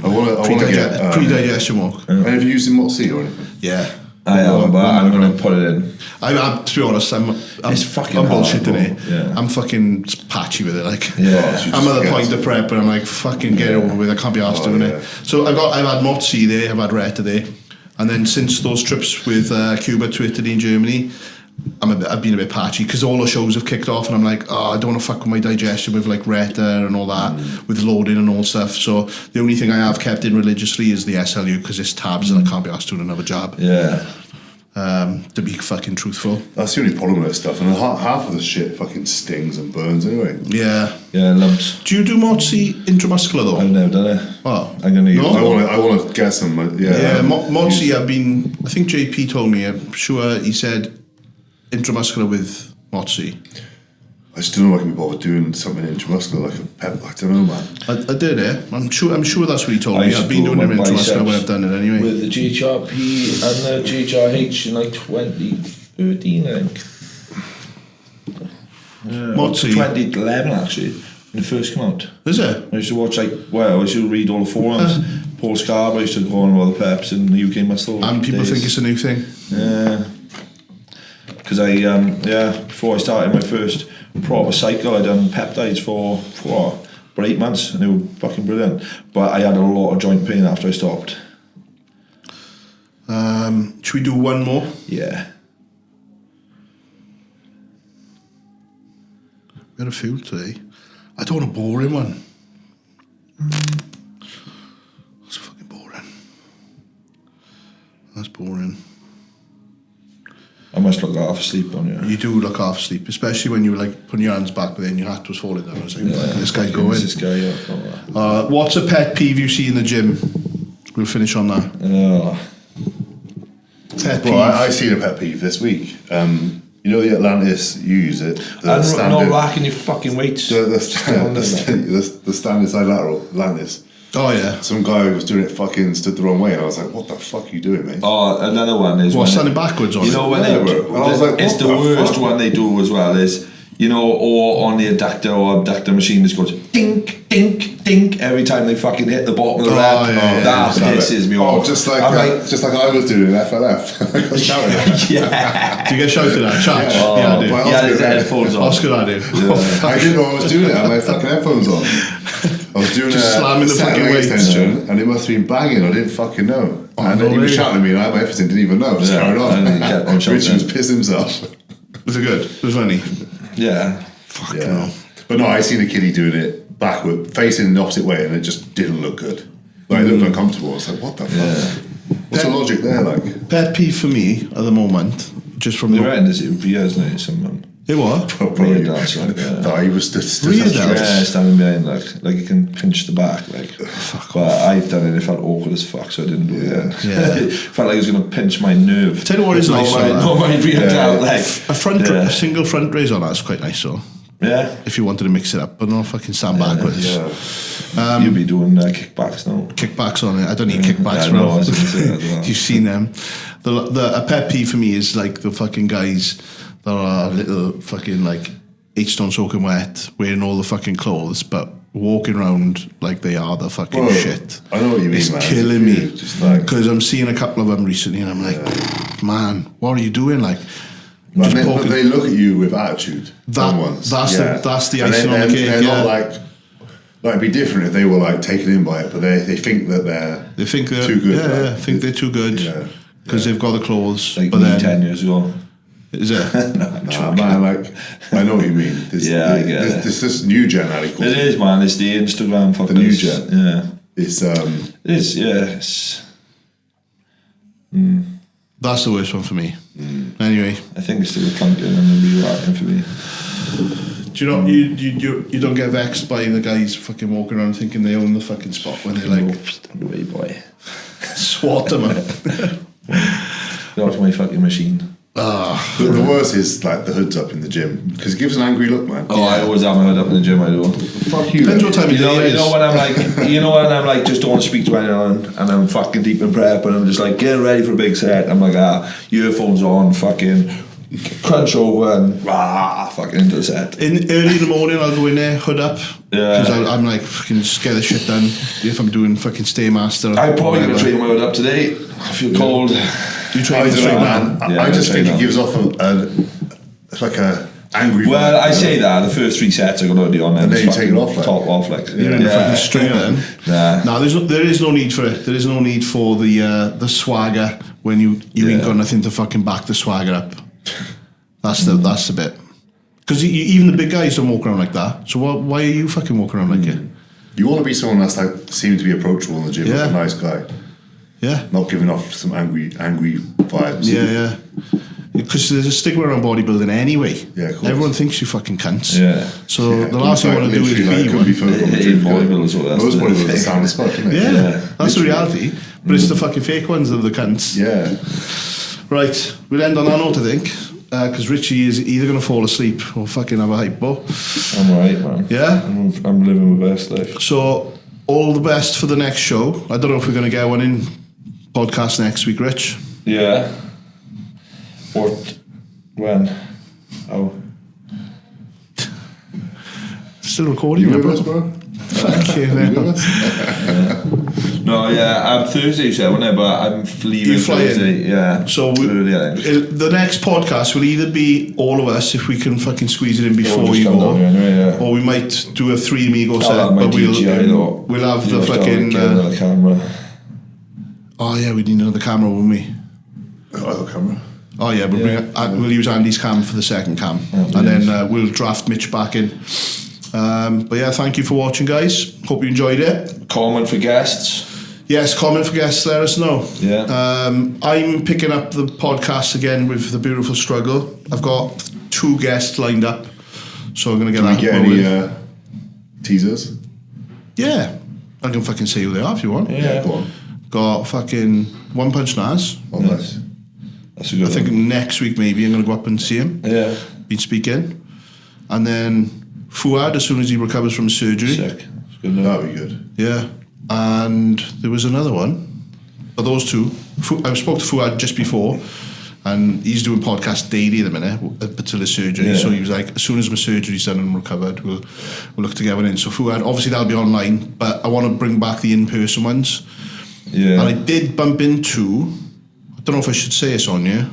I want to get pre-digestion walk. Have you used the 𝘗𝘳𝘗𝘰𝘶𝘥𝘭𝘺 or anything? Yeah. I am, but I'm going to put it in. I'm to be honest, I'm fucking bullshitting hard, it. yeah. I'm fucking patchy with it. Like, I'm at the point of prep, and I'm like, fucking get it over with. I can't be arsed doing it. So I've had 𝘗𝘳𝘗𝘶 there, I've had 𝘊𝘂𝘃 there, and then since those trips with Cuba to Italy and Germany, I've been a bit patchy because all the shows have kicked off, and I'm like, I don't want to fuck with my digestion with like 𝘊𝘂𝘃 and all that, with loading and all stuff. So the only thing I have kept in religiously is the SLU because it's tabs and I can't be asked doing another jab. Yeah. To be fucking truthful. That's the only problem with that stuff, and half of the shit fucking stings and burns anyway. Yeah. Yeah, lumps. Do you do 𝘗𝘳𝘗 intramuscular though? I've never done it. Oh, I'm gonna use it. I want to get some. 𝘗𝘳𝘗. I think JP told me. I'm sure he said intramuscular with 𝘗𝘳𝘗. I just don't know if I can be bothered doing something intramuscular like a pep. I don't know, man. I did it. I'm sure that's what he told me. I've been doing them intramuscular when I've ddone it anyway. With the GHRP and the GHRH in like 2013, I think. 𝘗𝘳𝘗. 2011 actually, when it first came out. Is it? I used to watch I used to read all the forums. Paul Scarborough used to go on all the peps in the UK muscle. And people think it's a new thing. Yeah. Because before I started my first proper cycle, I done peptides for about 8 months, and they were fucking brilliant. But I had a lot of joint pain after I stopped. Should we do one more? Yeah. We had a few today. I don't want a boring one. That's fucking boring. That's boring. I must look half asleep, don't you? You do look half asleep, especially when you were like putting your hands back, but then your hat was falling down. I was like, this guy's going. This guy, yeah. What's a pet peeve you see in the gym? We'll finish on that. Pet peeve. Well, I seen a pet peeve this week. You know the Atlantis, you use it. And not racking your fucking weights. The stand inside lateral, Atlantis. Oh yeah. Some guy was doing it fucking stood the wrong way, and I was like, what the fuck are you doing, mate? Oh, another one is standing backwards on it? You know when it's the worst one they do as well is, you know, or on the adductor or abductor machine just goes dink, dink, dink every time they fucking hit the bottom of the rep. That pisses me off. Just like I was doing in FLF. I got shouted. Yeah. Do you get shouted at? Chat? Yeah, I do. Yeah, his headphones on. Oscar, I do. I didn't know I was doing it. I had my fucking headphones on. I was doing just slamming the fucking weights, and it must have been banging. I didn't fucking know. And then he was shouting at me, and I had my everything, didn't even know. Just carried on. Richard was pissed himself. Was it good? Was it funny? Yeah. Fucking hell. But no, I seen a kiddie doing it backward, facing the opposite way, and it just didn't look good. Like, it looked uncomfortable. I was like, what the fuck? What's the logic there, like? Pet peeve for me at the moment, just from the right, is it years now? Someone. It what? Probably. No, he was standing behind, like you can pinch the back, like. Fuck. But I've done it. It felt awkward as fuck, so I didn't do it. Yeah. Felt like I was gonna pinch my nerve. Tell you what is nice. Not my real down, like a single front raise on that's quite nice, though. Yeah. If you wanted to mix it up, but not fucking stand backwards. Yeah. You'll be doing kickbacks now. Kickbacks on it. I don't need kickbacks, bro. You've seen them. A pet peeve for me is like the fucking guys that are little fucking like H-stone soaking wet, wearing all the fucking clothes, but walking around like they are the fucking shit. I know what you mean, it's man. Killing me. Because like, I'm seeing a couple of them recently, and I'm like, man, what are you doing? Like, but they look at you with attitude. That's the icing on the cake. They're not like it'd be different if they were like taken in by it, but they think that they're too good. Yeah, think they're too good because they've got the clothes. Like but me then 10 years ago. Is it? Nah, man, like I know what you mean. I get it. This new gen, it is, man. It's the Instagram fucking. The new gen. Yeah. It is. Yeah. That's the worst one for me. Anyway, I think it's still the clunking and the re-racking for me. Do you know you don't get vexed by the guys fucking walking around thinking they own the fucking spot when they're like, stand away, boy. Swat them out. Get off my fucking machine. The worst is like the hood's up in the gym because it gives an angry look, man. I always have my hood up in the gym. I do. Fuck you. Depends what time of day. You know when I'm like, just don't want to speak to anyone, and I'm fucking deep in prep, and I'm just like getting ready for a big set. I'm like, earphones on, fucking crunch over and fucking into the set. Early in the morning, I'll go in there, hood up. Yeah. Because I'm like, fucking just get the shit done. If I'm doing fucking Stairmaster. I'm probably going to train my hood up today. I feel cold. You train with straight man? I just think it gives off like a angry. Well, I say that the first 3 sets are going to be on, and then you take it off. Top off, like you're in the fucking stringer then. Nah. No, there is no need for it. There is no need for the swagger when you ain't got nothing to fucking back the swagger up. That's the bit. Because even the big guys don't walk around like that. So why are you fucking walking around like it? You want to be someone that's like seems to be approachable in the gym, like a nice guy. Yeah. Not giving off some angry vibes. Yeah. Because there's a stigma around bodybuilding anyway. Yeah, of course. Everyone thinks you fucking cunts. Yeah. So the last thing you want to do is be one. Bodybuilders, most bodybuilders sound as fuck, isn't it? Yeah, that's the reality. But it's the fucking fake ones that are the cunts. Yeah. Right, we'll end on that note, I think. Because Richie is either going to fall asleep or fucking have a hypo. I'm alright, man. Yeah? I'm living my best life. So, all the best for the next show. I don't know if we're going to get one in podcast next week, Rich. Yeah. When? Oh. Still recording, You bro? with us, bro? Fucking hell. No, yeah, Thursday you said, wasn't it? But I'm leaving You're flying. Thursday, yeah. So early, I think. the next podcast will either be all of us if we can fucking squeeze it in before just you come go, down here anyway, yeah. or we might do a 3 amigo I'll set, have my but DJI though. we'll have You the have to fucking. get another camera. Oh yeah, we need another camera, won't we? Oh, camera. Oh yeah, we'll use Andy's cam for the second cam, and then we'll draft Mitch back in. But yeah, thank you for watching, guys. Hope you enjoyed it. Comment for guests. Yes, comment for guests, let us know. Yeah. I'm picking up the podcast again with The Beautiful Struggle. I've got 2 guests lined up, so I'm going to get Can that we get rolling. any teasers? Yeah, I can fucking say who they are if you want. Yeah. Go on. Got fucking One Punch Naz. Oh, nice. That's a good I think one. next week maybe I'm going to go up and see him. Yeah. Been speaking. And then Fuad as soon as he recovers from surgery. Sick. That's good enough. That'd be good. Yeah. And there was another one. But those 2. I spoke to Fuad just before, and he's doing podcasts daily at the minute up until his surgery. Yeah. So he was like, as soon as my surgery's done and I'm recovered, we'll look to get one in. So Fuad, obviously that'll be online, but I want to bring back the in-person ones. Yeah. And I did bump into, I don't know if I should say this on you,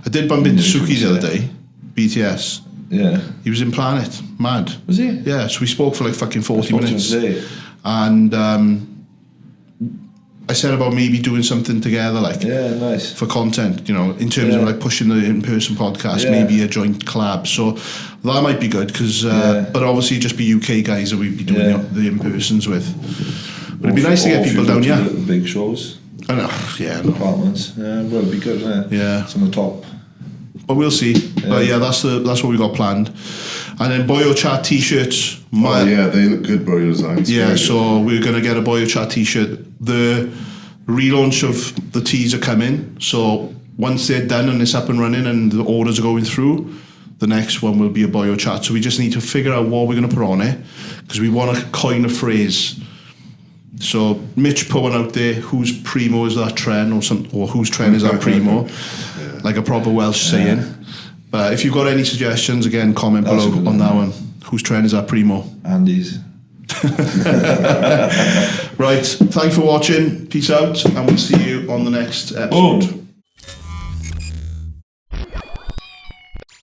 I did bump into Suki the other day, BTS. Yeah. He was in Planet, mad. Was he? Yeah, so we spoke for like fucking 40 Spoke to him minutes. today. And I said about maybe doing something together, like Yeah, nice. for content, you know, in terms of like pushing the in-person podcast, maybe a joint collab. So that might be good because, but obviously just be UK guys that we'd be doing the in-persons with. But it'd be nice to get people down, yeah. Big shows. I know, yeah, no. Apartments. Yeah, well, it'd be good, wouldn't it? Yeah. It's on the top. But we'll see. But yeah, that's what we got planned. And then BoyoChat t-shirts. Oh yeah, they look good, bro, your designs. Yeah, Very so we're going to get a BoyoChat t-shirt. The relaunch of the tees are coming. So once they're done and it's up and running and the orders are going through, the next one will be a BoyoChat. So we just need to figure out what we're going to put on it because we want to coin a phrase. So Mitch put one out there, whose primo is that trend or whose trend is that primo? Like a proper Welsh saying. But if you've got any suggestions, again, comment below on that one. Whose trend is that primo? Andy's. Right, thanks for watching. Peace out, and we'll see you on the next episode. Boom.